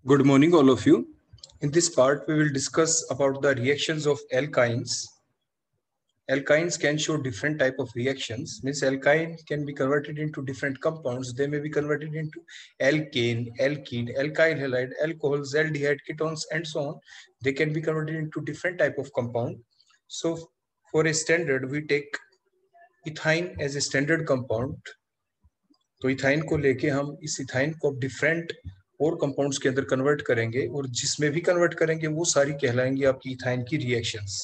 Good morning, all of you. In this part, we will discuss about the reactions of alkynes. Alkynes can show different type of reactions. Means alkyne can be converted into different compounds. They may be converted into alkane, alkene, alkyl halide, alcohols, aldehyde, ketones, and so on. They can be converted into different type of compound. So, for a standard, we take ethyne as a standard compound. तो ethyne को लेके हम इस ethyne को different और compounds के अंदर convert करेंगे और जिसमें भी कन्वर्ट करेंगे वो सारी कहलाएंगी आपकी इथाइन की रिएक्शंस।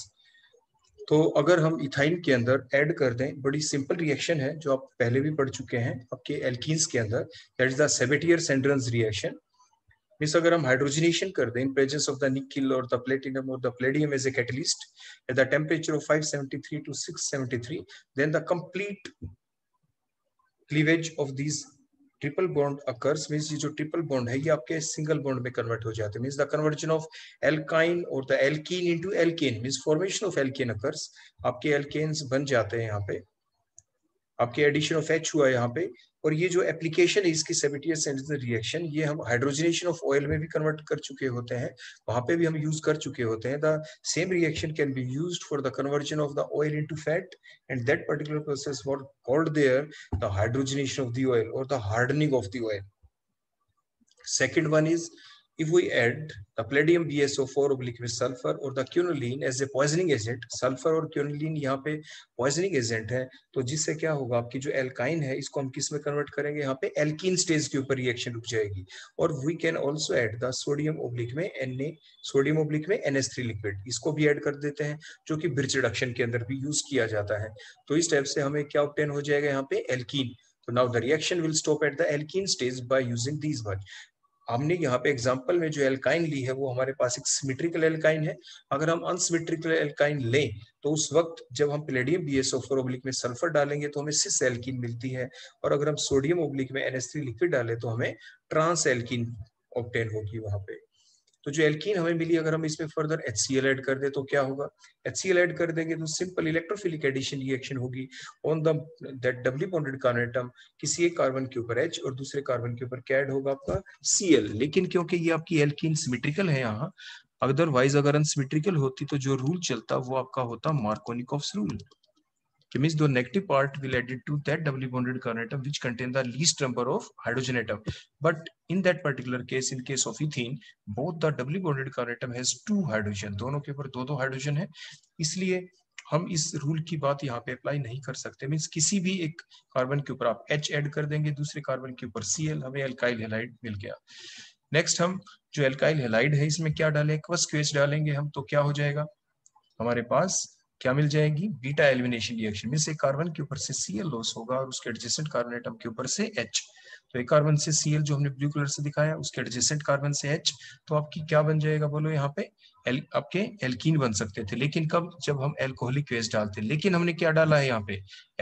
तो अगर हम इथाइन के अंदर ऐड कर दें, बड़ी सिंपल रिएक्शन है जो आप पहले भी पढ़ चुके हैं आपके एल्कीन्स के अंदर, that is the Sabatier Senderens reaction. Means अगर हम हाइड्रोजनेशन कर दें in presence of the nickel और द प्लेटिनम और the palladium as a catalyst at the temperature of 573 to 673, then the complete cleavage of these triple bond occurs. Means ये जो triple bond है ये आपके सिंगल बॉन्ड में convert हो जाते हैं। Means the conversion of alkyne और the alkene into alkane, means formation of alkane occurs. आपके एल्केन्स बन जाते हैं यहाँ पे, आपके एडिशन ऑफ H हुआ यहाँ पे। और ये जो एप्लीकेशन है इसकी सेबेटियर-सेंड्रन रिएक्शन, ये हम हाइड्रोजनेशन ऑफ ऑयल में भी कन्वर्ट कर चुके होते हैं, वहां पे भी हम यूज कर चुके होते हैं। The same reaction can be used for the conversion of the oil into fat, and that particular process what called there the hydrogenation of the oil और the hardening of the oil. Second one is if we add the palladium BSO4 oblique with sulfur or the quinoline as a poisoning agent, sulfur और quinoline यहाँ पे poisoning agent है, तो जिससे क्या होगा आपकी जो एल्काइन है इसको हम किस में कन्वर्ट करेंगे, यहाँ पे एल्कीन स्टेज के ऊपर रिएक्शन रुक जाएगी। और we can also add the sodium oblique में सोडियम ओब्लिक में NH3 लिक्विड, इसको भी ऐड कर देते हैं जो कि ब्रिज रिडक्शन के अंदर भी यूज किया जाता है। तो इस टाइप से हमें क्या ऑब्टेन हो जाएगा यहाँ पे एल्कीन। तो now the reaction will stop at the alkene stage by using these one. हमने यहाँ पे एग्जांपल में जो एल्काइन ली है वो हमारे पास एक सिमेट्रिकल एल्काइन है। अगर हम अनसिमेट्रिकल एल्काइन लें तो उस वक्त जब हम पैलेडियम BSO4 ओब्लिक में सल्फर डालेंगे तो हमें सिस एल्कीन मिलती है, और अगर हम सोडियम ओब्लिक में NH3 लिक्विड डालें तो हमें ट्रांस एल्कीन ऑब्टेन होगी वहां पे। तो जो एल्कीन हमें मिली, अगर हम इसमें फर्दर HCl ऐड कर दे तो क्या होगा, HCl ऐड कर देंगे तो सिंपल इलेक्ट्रोफिलिक एडिशन रिएक्शन होगी on the that doubly bonded carbon atom, किसी एक कार्बन के ऊपर H और दूसरे कार्बन के ऊपर क्या ऐड होगा आपका Cl। लेकिन क्योंकि ये आपकी एल्कीन सिमेट्रिकल है यहाँ, अदरवाइज अगर अनसिमेट्रिकल होती तो जो रूल चलता वो आपका होता Markovnikov's rule, means the negative part will added to that doubly bonded carbon atom which contain the least number of hydrogen atom. But in that particular case, in case of ethene, both the doubly bonded carbon atom has 2 hydrogen, दोनों के ऊपर दो hydrogen है, इसलिए हम इस rule की बात यहाँ पे अप्लाई नहीं कर सकते। मीन्स किसी भी एक कार्बन के ऊपर आप H ऐड कर देंगे, दूसरे कार्बन के ऊपर Cl, हमें एल्काइल हैलाइड मिल गया। नेक्स्ट हम जो एल्काइल हैलाइड है इसमें क्या डालें, एक्वस QH डालेंगे हम, तो क्या हो जाएगा हमारे पास, क्या मिल जाएगी, बीटा एलिमिनेशन रिएक्शन में से कार्बन के ऊपर से Cl लॉस होगा और उसके एडजेसेंट कार्बन एटम के ऊपर से H। तो एक कार्बन से Cl जो हमने ब्लू कलर से दिखाया, उसके एडजेसेंट कार्बन से H, तो आपकी क्या बन जाएगा बोलो यहाँ पे आपके एल्कीन बन सकते थे, लेकिन कब, जब हम एल्कोहलिक QH डालते। लेकिन हमने क्या डाला है यहाँ पे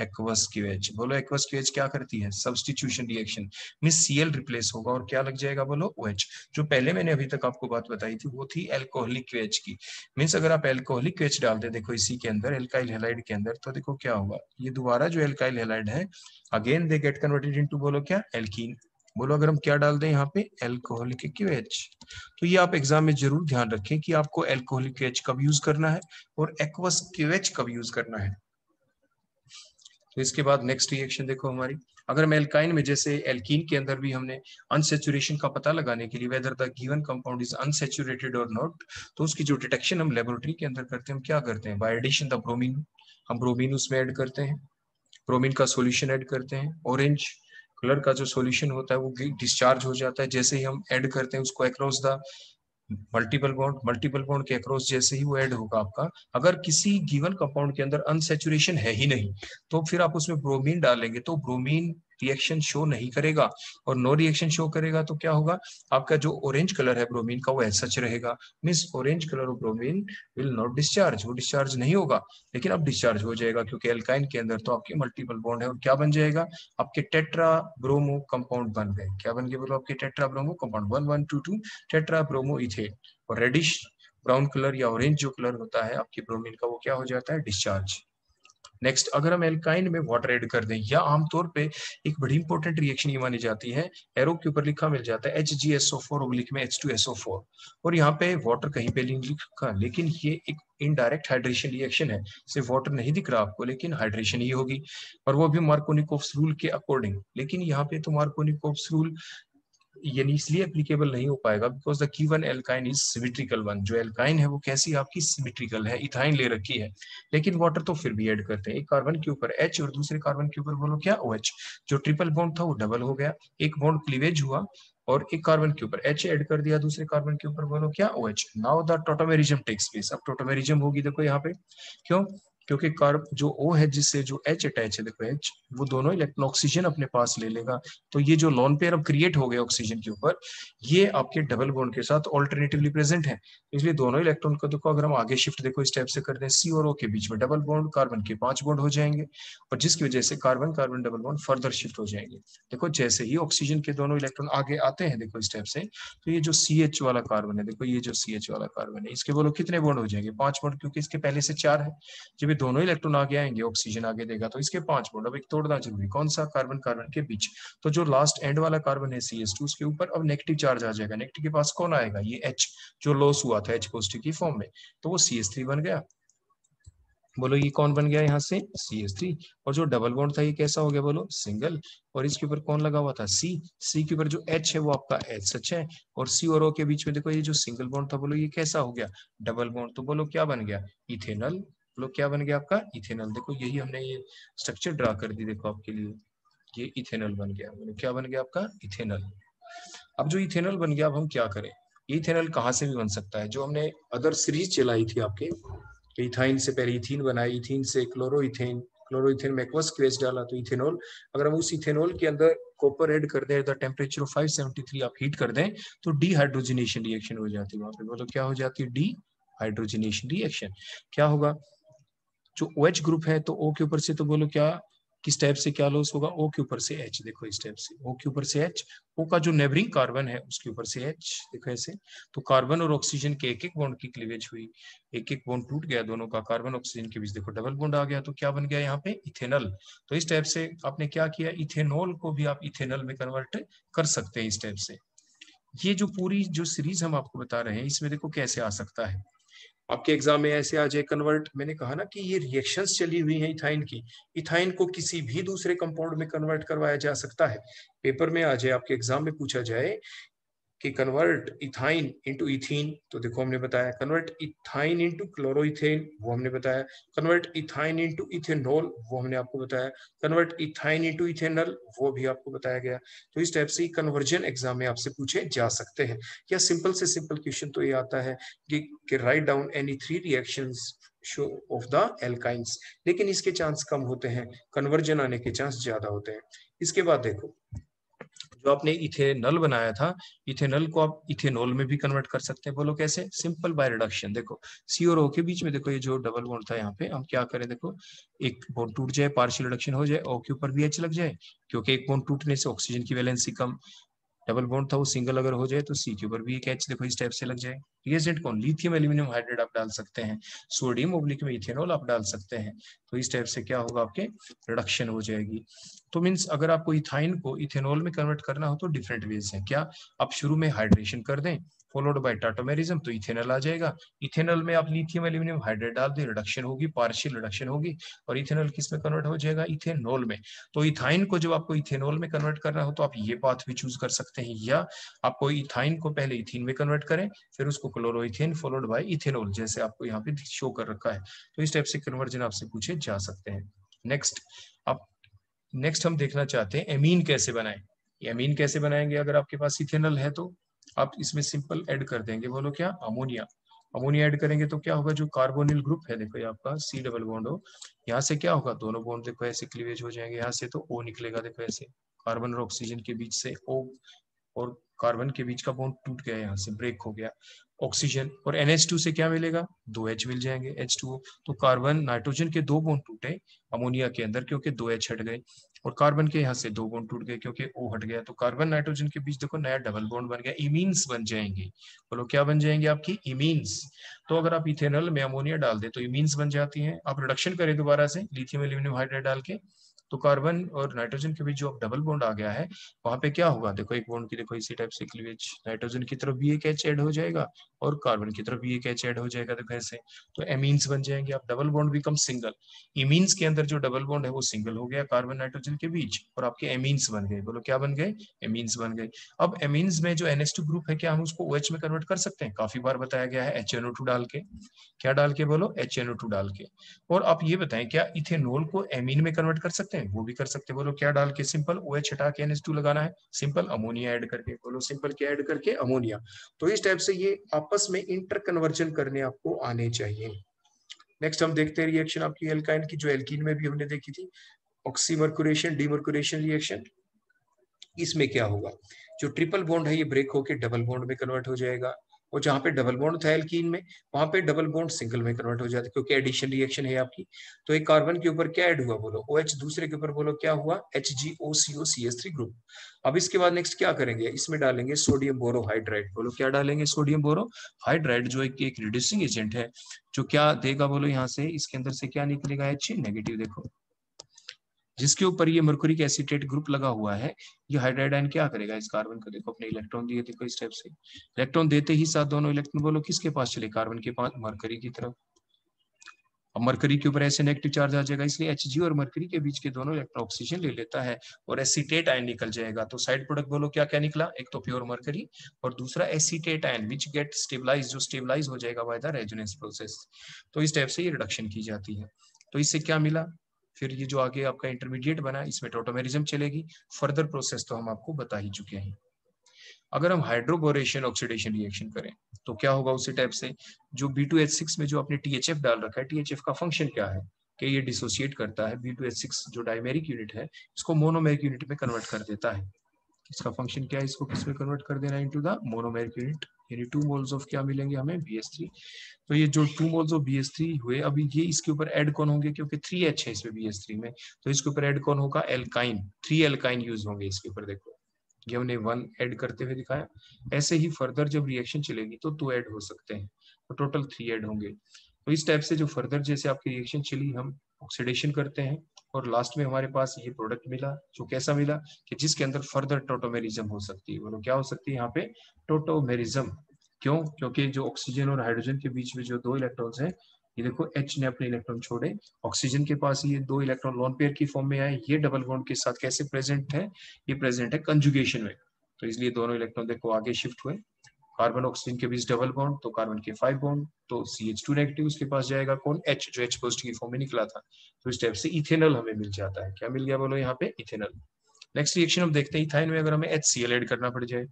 एक्वस QH। बोलो एक्वस QH क्या करती है, सब्स्टिट्यूशन रिएक्शन में Cl रिप्लेस होगा और क्या लग जाएगा बोलो OH। जो पहले मैंने अभी तक आपको बात बताई थी वो थी एल्कोहलिक QH की। मीन्स अगर आप एल्कोहलिक QH डालते देखो इसी के अंदर एल्काइल हैलाइड के अंदर, तो देखो क्या होगा, ये दोबारा जो एल्काइल हैलाइड है again they get converted into बोलो क्या एल्कीन। बोलो अगर हम क्या डाल दें यहाँ पे एल्कोहलिक QH। तो ये आप एग्जाम में जरूर ध्यान रखें कि आपको एल्कोहलिक QH कब यूज करना है और एक्वस QH कब यूज करना है। तो इसके बाद नेक्स्ट रिएक्शन देखो हमारी, अगर हम एल्काइन में जैसे एल्कीन के अंदर भी हमने अनसैचुरेशन का पता लगाने के लिए whether the given compound is unsaturated और नॉट, तो उसकी जो डिटेक्शन हम लेबोरेटरी के अंदर करते हैं, हम क्या करते हैं, बाय एडिशन द ब्रोमीन, हम ब्रोमीन उसमें ऐड करते हैं, ब्रोमीन का सॉल्यूशन ऐड करते हैं। ऑरेंज कलर का जो सॉल्यूशन होता है वो डिस्चार्ज हो जाता है जैसे ही हम ऐड करते हैं उसको अक्रॉस द मल्टीपल बॉन्ड के अक्रॉस जैसे ही वो ऐड होगा आपका। अगर किसी गिवन कंपाउंड के अंदर अनसैचुरेशन है ही नहीं तो फिर आप उसमें ब्रोमीन डालेंगे तो ब्रोमीन रिएक्शन शो नहीं करेगा, और नो रिएक्शन शो करेगा तो क्या होगा, आपका जो ऑरेंज कलर है ब्रोमीन का वो ऐसा रहेगा। Means orange colour of bromine will not discharge, वो डिस्चार्ज नहीं होगा, लेकिन अब डिस्चार्ज हो जाएगा क्योंकि एल्काइन के अंदर तो आपके मल्टीपल बॉन्ड है। और क्या बन जाएगा, आपके टेट्रा ब्रोमो कंपाउंड बन गए। क्या बन गए बोलो, आपके tetra bromo compound 1,1,2,2 tetra bromo ethane. और रेडिश ब्राउन कलर या ऑरेंज जो कलर होता है आपके ब्रोमीन का वो क्या हो जाता है, डिस्चार्ज। नेक्स्ट, अगर हम एल्काइन में वाटर ऐड कर दें, या आमतौर पे एक बड़ी इंपॉर्टेंट रिएक्शन ये मानी जाती है, एरो के ऊपर लिखा मिल जाता है HgSO4 ऑब्लिक में H2SO4, और यहाँ पे वाटर कहीं पे नहीं लिखा, लेकिन ये एक इनडायरेक्ट हाइड्रेशन रिएक्शन है, सिर्फ वाटर नहीं दिख रहा आपको, लेकिन हाइड्रेशन ही होगी, और वो भी मार्कोनिकोव्स रूल के अकॉर्डिंग। लेकिन यहाँ पे तो मार्कोनिकोव्स रूल यानी इसलिए एप्लीकेबल नहीं हो पाएगा because the given alkyne is symmetrical one. जो एल्काइन है वो कैसी आपकी सिमेट्रिकल है, इथाइन ले रखी है, लेकिन वाटर तो फिर भी ऐड करते हैं। एक कार्बन के ऊपर H और दूसरे कार्बन के ऊपर बोलो क्या, OH। जो ट्रिपल बॉन्ड था वो डबल हो गया, एक बॉन्ड क्लीवेज हुआ, और एक कार्बन के ऊपर H ऐड कर दिया, दूसरे कार्बन के ऊपर बोलो क्या, OH। Now the tautomerism takes place. अब टोटोमेरिज्म होगी, देखो यहाँ पे क्यों, क्योंकि कार्ब जो O है जिससे जो H अटैच है, देखो H, वो दोनों इलेक्ट्रॉन ऑक्सीजन अपने पास ले लेगा, तो ये जो लोन पेयर अब क्रिएट हो गया ऑक्सीजन के ऊपर, ये आपके डबल बॉन्ड के साथ ऑल्टरनेटिवली प्रेजेंट है, इसलिए दोनों इलेक्ट्रॉन को देखो, अगर हम आगे शिफ्ट देखो इस टाइप से कर दें, C और O के बीच में डबल बॉन्ड, कार्बन के 5 बॉन्ड हो जाएंगे, और जिसकी वजह से carbon carbon double bond further shift हो जाएंगे। देखो जैसे ही ऑक्सीजन के दोनों इलेक्ट्रॉन आगे आते हैं, देखो इस टाइप से, तो ये जो CH वाला कार्बन है, देखो ये जो CH वाला कार्बन है, इसके बोलो कितने बॉन्ड हो जाएंगे, 5 बॉन्ड, क्योंकि इसके पहले से 4 है। जब ये दोनों इलेक्ट्रॉन आगे आएंगे, ऑक्सीजन आगे देगा, तो इसके 5 बॉन्ड, अब एक तोड़ना जरूरी, कौन सा, कार्बन कार्बन के बीच। तो जो लास्ट एंड वाला कार्बन है CH2, उसके ऊपर अब नेगेटिव चार्ज आ जाएगा, नेगेटिव के पास कौन आएगा, ये H जो लॉस हुआ था H पॉजिटिव की फॉर्म में, तो वो CH3 बन गया। बोलो ये कौन बन गया यहाँ से, CH3। और जो डबल बॉन्ड था ये कैसा हो गया, बोलो सिंगल, और इसके ऊपर कौन लगा हुआ था, C के ऊपर जो H है वो आपका H है, और C और O के बीच में देखो ये जो सिंगल बॉन्ड था, बोलो ये कैसा हो गया, डबल बॉन्ड, तो बोलो क्या बन गया, इथेनॉल। बोलो क्या बन गया आपका, इथेनॉल। देखो यही हमने ये स्ट्रक्चर ड्रा कर दी, देखो आपके लिए ये इथेनॉल बन गया। बोलो क्या बन गया आपका, इथेनॉल। अब जो इथेनॉल बन गया, अब हम क्या करें, इथेनॉल कहाँ से भी बन सकता है, जो हमने अदर सीरीज चलाई थी आपके, इथाइन से पहले इथीन बना, इथीन से क्लोरोइथेन, क्लोरोइथेन में एक्वस फेज डाला तो इथेनॉल। अगर हम उस इथेनॉल के अंदर कॉपर ऐड कर दें, द टेम्परेचर ऑफ 573 आप हीट कर दें, तो डीहाइड्रोजनेशन रिएक्शन हो जाती है वहां पे। मतलब क्या हो जाती है, डी हाइड्रोजनेशन रिएक्शन। क्या होगा, जो OH ग्रुप है, तो O के ऊपर से तो बोलो क्या, किस टाइप से क्या लॉस होगा, O के ऊपर से H, देखो इस टाइप से, O के ऊपर से H, O का जो नेबरिंग कार्बन है उसके ऊपर से H, देखो ऐसे। तो कार्बन और ऑक्सीजन के एक एक बॉन्ड की क्लीवेज हुई, एक एक बॉन्ड टूट गया दोनों का, कार्बन ऑक्सीजन के बीच देखो डबल बॉन्ड आ गया, तो क्या बन गया यहाँ पे, इथेनॉल। तो इस टाइप से आपने क्या किया, इथेनॉल को भी आप इथेनॉल में कन्वर्ट कर सकते हैं इस टाइप से। ये जो पूरी जो सीरीज हम आपको बता रहे हैं, इसमें देखो कैसे आ सकता है आपके एग्जाम में, ऐसे आ जाए कन्वर्ट। मैंने कहा ना कि ये रिएक्शंस चली हुई हैं इथाइन की, इथाइन को किसी भी दूसरे कंपाउंड में कन्वर्ट करवाया जा सकता है। पेपर में आ जाए, आपके एग्जाम में पूछा जाए कि कन्वर्ट इथाइन इनटू इथीन, तो देखो हमने बताया, कन्वर्ट इथाइन इनटू क्लोरोइथेन, वो हमने बताया, कन्वर्ट इथाइन इनटू इथेनॉल, वो हमने आपको बताया, कन्वर्ट इथाइन इनटू इथेनॉल, वो भी आपको बताया गया। तो इस टाइप से कन्वर्जन एग्जाम में आपसे पूछे जा सकते हैं। या सिंपल से सिंपल क्वेश्चन तो ये आता है कि write down any 3 reactions show off the alkynes, लेकिन इसके चांस कम होते हैं, कन्वर्जन आने के चांस ज्यादा होते हैं। इसके बाद देखो, जो आपने इथेनॉल बनाया था, इथेनॉल को आप इथेनॉल में भी कन्वर्ट कर सकते हैं। बोलो कैसे, सिंपल बाय रिडक्शन। देखो C और O के बीच में देखो ये जो डबल बॉन्ड था, यहाँ पे हम क्या करें, देखो एक बॉन्ड टूट जाए, पार्शियल रिडक्शन हो जाए, O के ऊपर भी H लग जाए, क्योंकि एक बॉन्ड टूटने से ऑक्सीजन की वैलेंसी कम, डबल बॉन्ड था वो सिंगल अगर हो जाए तो C के ऊपर भी एक H देखो इस टाइप से लग जाए। रिएजेंट कौन, लिथियम एल्यूमिनियम हाइड्रेट आप डाल सकते हैं, सोडियम ओब्लिक में इथेनॉल आप डाल सकते हैं, तो इस टाइप से क्या होगा, आपके रिडक्शन हो जाएगी। तो मीन्स अगर आपको इथाइन को इथेनॉल में कन्वर्ट करना हो तो डिफरेंट वेज है। क्या, आप शुरू में हाइड्रेशन कर दें फॉलोड बाय टाटोमेरिज्म, तो इथेनॉल आ जाएगा। इथेनॉल में आप लिथियम एल्यूमिनियम हाइड्रेट डाल दें, रिडक्शन होगी, पार्शियल रिडक्शन होगी, और इथेनॉल किस में कन्वर्ट हो जाएगा, इथेनॉल में। तो इथाइन को जब आपको इथेनॉल में कन्वर्ट करना हो तो आप ये पाथ भी चूज कर सकते हैं, या आपको इथाइन को पहले इथीन में कन्वर्ट करें, फिर उसको क्लोरोइथेन फॉलोड बाय इथेनॉल, जैसे आपको यहाँ पे शो कर रखा है। तो इस टाइप से कन्वर्जन आपसे पूछे जा सकते हैं। नेक्स्ट, आप नेक्स्ट हम देखना चाहते हैं एमीन कैसे बनाएं। एमीन कैसे बनाएंगे, अगर आपके पास इथेनॉल है तो आप इसमें सिंपल ऐड कर देंगे, बोलो क्या, अमोनिया। अमोनिया ऐड करेंगे तो क्या होगा, जो कार्बोनिल ग्रुप है, देखो ये आपका C डबल बॉन्ड हो, यहाँ से क्या होगा, दोनों बॉन्ड देखो ऐसे क्लीवेज हो जाएंगे, यहाँ से तो O निकलेगा, देखो ऐसे कार्बन और ऑक्सीजन के बीच से O, और कार्बन के बीच का बॉन्ड टूट गया, यहाँ से ब्रेक हो गया। ऑक्सीजन और NH2 से क्या मिलेगा, 2 H मिल जाएंगे, H2O। तो कार्बन नाइट्रोजन के 2 बॉन्ड टूटे अमोनिया के अंदर क्योंकि 2 H हट गए, और कार्बन के यहाँ से 2 बॉन्ड टूट गए क्योंकि O हट गया। तो कार्बन नाइट्रोजन के बीच देखो नया डबल बॉन्ड बन गया, इमीन्स बन जाएंगे। बोलो क्या बन जाएंगे आपकी, इमीन्स। तो अगर आप इथेनॉल में अमोनिया डाल दे तो इमीन्स बन जाती हैं। आप रिडक्शन करें दोबारा से लिथियम एल्यूमिनियम हाइड्राइड डाल के, तो कार्बन और नाइट्रोजन के बीच जो डबल बॉन्ड आ गया है, वहां पे क्या होगा, देखो एक बॉन्ड की देखो इसी टाइप से क्लीवेज, नाइट्रोजन की तरफ भी एक H ऐड हो जाएगा और कार्बन की तरफ भी एक H ऐड हो जाएगा, देखो ऐसे। तो एमीन्स बन जाएंगे। अब डबल बॉन्ड बिकम सिंगल, इमीन्स के अंदर जो डबल बॉन्ड है वो सिंगल हो गया कार्बन नाइट्रोजन के बीच, और आपके एमीन्स बन गए। बोलो क्या बन गए, एमीन्स बन गए। अब एमीन्स में जो NH2 ग्रुप है, क्या हम उसको OH में कन्वर्ट कर सकते हैं, काफी बार बताया गया है, HNO2 डाल के। क्या डाल के, बोलो HNO2 डाल के। और आप ये बताएं क्या इथेनॉल को एमीन में कन्वर्ट कर सकते हैं, वो भी कर सकते हैं। बोलो क्या डाल के, सिंपल OH हटा के NH2 लगाना है, सिंपल अमोनिया ऐड करके। बोलो सिंपल क्या ऐड करके, अमोनिया। तो इस टाइप से ये आपस में इंटर कन्वर्जन करने आपको आने चाहिए। नेक्स्ट हम देखते हैं रिएक्शन आपकी एल्काइन की, जो एल्कीन में भी हमने देखी थी, ऑक्सीमर्कुरेशन डीमर्कुरेशन रिएक्शन। इसमें क्या होगा, जो ट्रिपल बॉन्ड है ये ब्रेक होकर डबल बॉन्ड में कन्वर्ट हो जाएगा, और जहां पे डबल बॉन्ड था एल्कीन में, वहां पे डबल बॉन्ड सिंगल में कन्वर्ट हो जाता है, क्योंकि एडिशन रिएक्शन है आपकी। तो एक कार्बन के ऊपर क्या ऐड हुआ, बोलो OH, दूसरे के ऊपर बोलो क्या हुआ, HgOCO CH3 ग्रुप। अब इसके बाद नेक्स्ट क्या करेंगे, इसमें डालेंगे सोडियम बोरोहाइड्राइड। बोलो क्या डालेंगे, सोडियम बोरोहाइड्राइड, जो एक रिड्यूसिंग एजेंट है, जो क्या देगा, बोलो यहाँ से इसके अंदर से क्या निकलेगा, H नेगेटिव। देखो जिसके ऊपर ये मर्क्यूरिक एसिटेट ग्रुप लगा हुआ है, ये हाइड्राइड आयन क्या करेगा, इस कार्बन को देखो अपने इलेक्ट्रॉन दिए, देखो इस टाइप से इलेक्ट्रॉन देते ही साथ दोनों इलेक्ट्रॉन बोलो किसके पास चले, कार्बन के पास, मरकरी की तरफ। अब मरकरी के ऊपर ऐसे नेगेटिव चार्ज आ जाएगा, इसलिए Hg और मरकरी के बीच के दोनों इलेक्ट्रॉन ऑक्सीजन ले लेता है और एसिटेट आयन निकल जाएगा। तो साइड प्रोडक्ट बोलो क्या क्या निकला, एक तो प्योर मरकरी और दूसरा acetate ion which get stabilize, जो स्टेबलाइज हो जाएगा बाय द रेजोनेंस प्रोसेस। तो इस टाइप से ये रिडक्शन की जाती है। तो इससे क्या मिला, फिर ये जो आगे आपका इंटरमीडिएट बना, इसमें टोटोमेरिज्म चलेगी। फर्दर प्रोसेस तो हम आपको बता ही चुके हैं। अगर हम हाइड्रोबोरेशन ऑक्सीडेशन रिएक्शन करें तो क्या होगा उसी टाइप से, जो B2H6 में जो आपने THF डाल रखा है, THF का फंक्शन क्या है कि ये डिसोसिएट करता है B2H6 जो डायमेरिक यूनिट है, इसको मोनोमेरिक यूनिट में कन्वर्ट कर देता है। इसका फंक्शन क्या है, इसको किस में कन्वर्ट कर देना, इनटू द मोनोमेरिक यूनिट, यानी 2 मोल्स ऑफ क्या मिलेंगे हमें, BH3। तो ये जो 2 मोल्स ऑफ BH3 हुए, अभी ये इसके ऊपर ऐड कौन होंगे, क्योंकि 3H है इसमें BH3 में, तो इसके ऊपर ऐड कौन होगा, एल्काइन, 3 एल्काइन यूज होंगे इसके ऊपर। देखो ये हमने 1 ऐड करते हुए दिखाया। ऐसे ही फर्दर जब रिएक्शन चलेगी तो 2 ऐड हो सकते हैं, तो टोटल 3 ऐड होंगे। तो इस टाइप से जो फर्दर जैसे आपकी रिएक्शन चली, हम ऑक्सीडेशन करते हैं और लास्ट में हमारे पास ये प्रोडक्ट मिला, जो कैसा मिला कि जिसके अंदर फर्दर टोटोमेरिज्म हो सकती है। बोलो क्या हो सकती है यहाँ पे, टोटोमेरिज्म। क्यों, क्योंकि जो ऑक्सीजन और हाइड्रोजन के बीच में जो 2 इलेक्ट्रॉन्स हैं, ये देखो H ने अपने इलेक्ट्रॉन छोड़े, ऑक्सीजन के पास ये 2 इलेक्ट्रॉन लोन पेयर की फॉर्म में आए, ये डबल बॉन्ड के साथ कैसे प्रेजेंट है, ये प्रेजेंट है कंजुगेशन में। तो इसलिए दोनों इलेक्ट्रॉन देखो आगे शिफ्ट हुए, कार्बन ऑक्सीजन के बीच डबल बॉन्ड, तो कार्बन के 5 बॉन्ड, तो CH2 नेगेटिव, उसके पास जाएगा कौन, H, जो H पॉजिटिव की फॉर्म में निकला था। तो इस टाइप से इथेनॉल हमें मिल जाता है। क्या मिल गया, बोलो यहाँ पे इथेनॉल। नेक्स्ट रिएक्शन हम देखते हैं, इथाइन में अगर हमें HCl ऐड करना पड़ जाए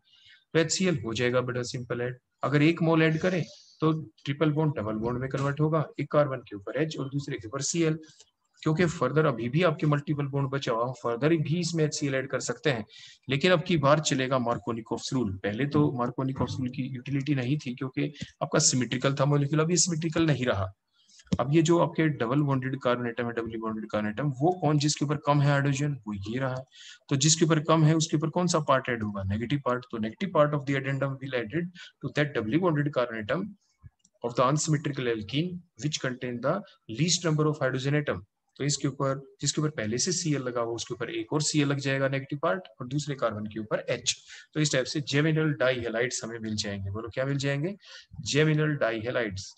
तो HCl हो जाएगा बड़ा सिंपल ऐड। अगर 1 मोल ऐड करें तो ट्रिपल बॉन्ड डबल बॉन्ड में कन्वर्ट होगा, एक कार्बन के ऊपर H और दूसरे के ऊपर Cl। क्योंकि फर्दर अभी भी आपके मल्टीपल बॉन्ड बचा हुआ, फर्दर भी इसमें HCl ऐड कर सकते हैं, लेकिन अब की बार चलेगा मार्कोनिकोव्स रूल। पहले तो मार्कोनिकोव्स रूल की यूटिलिटी नहीं थी क्योंकि आपका सिमेट्रिकल था मॉलिक्यूल, अब ये सिमेट्रिकल नहीं रहा। अब ये जो आपके डबल बॉन्डेड कार्बन एटम है, डबली बॉन्डेड कार्बन एटम, वो कौन जिसके ऊपर कम है हाइड्रोजन, वो ये रहा। तो जिसके ऊपर कम है उसके ऊपर कौन सा पार्ट ऐड होगा, नेगेटिव पार्ट। तो negative part of the addendum will added to that doubly bonded carbon atom of the unsymmetrical alkene which contain the least number of hydrogen atom। तो इसके ऊपर जिसके ऊपर पहले से Cl लगा हुआ उसके ऊपर एक और Cl लग जाएगा नेगेटिव पार्ट, और दूसरे कार्बन के ऊपर H। तो इस टाइप से जेमिनल डाइहेलाइड्स हमें मिल जाएंगे। बोलो क्या मिल जाएंगे, जेमिनल डाइहेलाइड्स।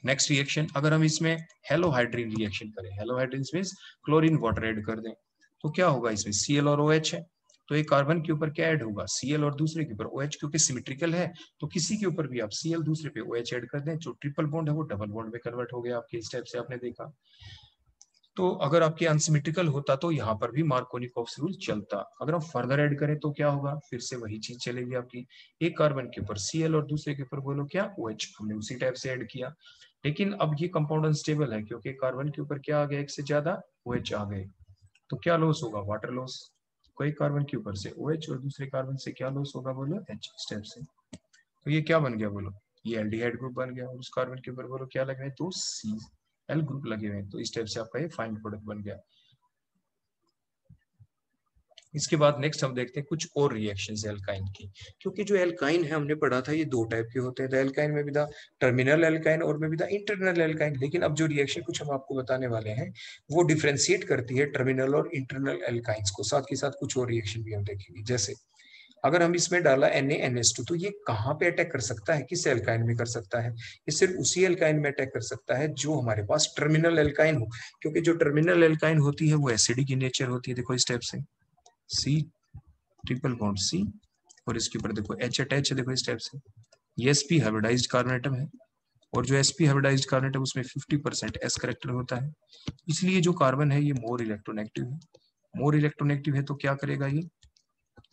नेक्स्ट रिएक्शन, अगर हम इसमें हेलोहाइड्रिन रिएक्शन करें, halohydrin means chlorine water add कर दें, तो क्या होगा, इसमें Cl और OH है, तो एक कार्बन के ऊपर क्या ऐड होगा, Cl, और दूसरे के ऊपर OH। क्योंकि सिमेट्रिकल है तो किसी के ऊपर भी आप Cl दूसरे पे OH ऐड कर दें, जो ट्रिपल बॉन्ड है वो डबल बॉन्ड में कन्वर्ट हो गया आपके, इस टाइप से आपने देखा। तो अगर आपके अनसिमेट्रिकल होता तो यहाँ पर भी मार्कोनिकोव्स रूल चलता। अगर हम फर्दर ऐड करें तो क्या होगा, फिर से वही चीज चलेगी आपकी, एक कार्बन के ऊपर Cl और दूसरे के ऊपर बोलो क्या, OH। हमने उसी टाइप से ऐड किया, लेकिन अब ये कंपाउंड अनस्टेबल है क्योंकि कार्बन के ऊपर क्या आ गया, एक से ज्यादा OH आ गए, तो क्या लॉस होगा, वाटर लॉस। कोई कार्बन के ऊपर से OH और दूसरे कार्बन से क्या लॉस होगा बोलो, H स्टेप से। तो ये क्या बन गया बोलो, ये एल्डिहाइड ग्रुप बन गया, और उस कार्बन के ऊपर बोलो क्या लगे हुए, तो Cl ग्रुप लगे हुए हैं। तो इस टाइप से आपका ये फाइनल प्रोडक्ट बन गया। इसके बाद नेक्स्ट हम देखते हैं कुछ और रिएक्शंस एल्काइन की, क्योंकि जो एल्काइन है हमने पढ़ा था ये दो टाइप के होते हैं, द एल्काइन में भी द टर्मिनल एल्काइन और में भी द इंटरनल एल्काइन। लेकिन अब जो रिएक्शन कुछ हम आपको बताने वाले हैं वो डिफरेंशिएट करती है टर्मिनल और इंटरनल एल्काइंस को। साथ ही साथ कुछ और रिएक्शन भी हम देखेंगे, जैसे अगर हम इसमें डाला NaNH2 तो ये कहाँ पे अटैक कर सकता है, किस एल्काइन में कर सकता है, ये सिर्फ उसी एल्काइन में अटैक कर सकता है जो हमारे पास टर्मिनल एल्काइन हो, क्योंकि जो टर्मिनल एल्काइन होती है वो एसिडिक इन नेचर होती है। देखो इस टाइप से C ट्रिपल बॉन्ड C और इसके ऊपर देखो H अटैच है, देखो इस टाइप से। ये sp हाइब्रिडाइज्ड कार्बन एटम है, और जो sp हाइब्रिडाइज्ड कार्बन एटम उसमें 50% s करेक्टर होता है, इसलिए जो कार्बन है ये मोर इलेक्ट्रोनेगेटिव है। मोर इलेक्ट्रोनेगेटिव है तो क्या करेगा,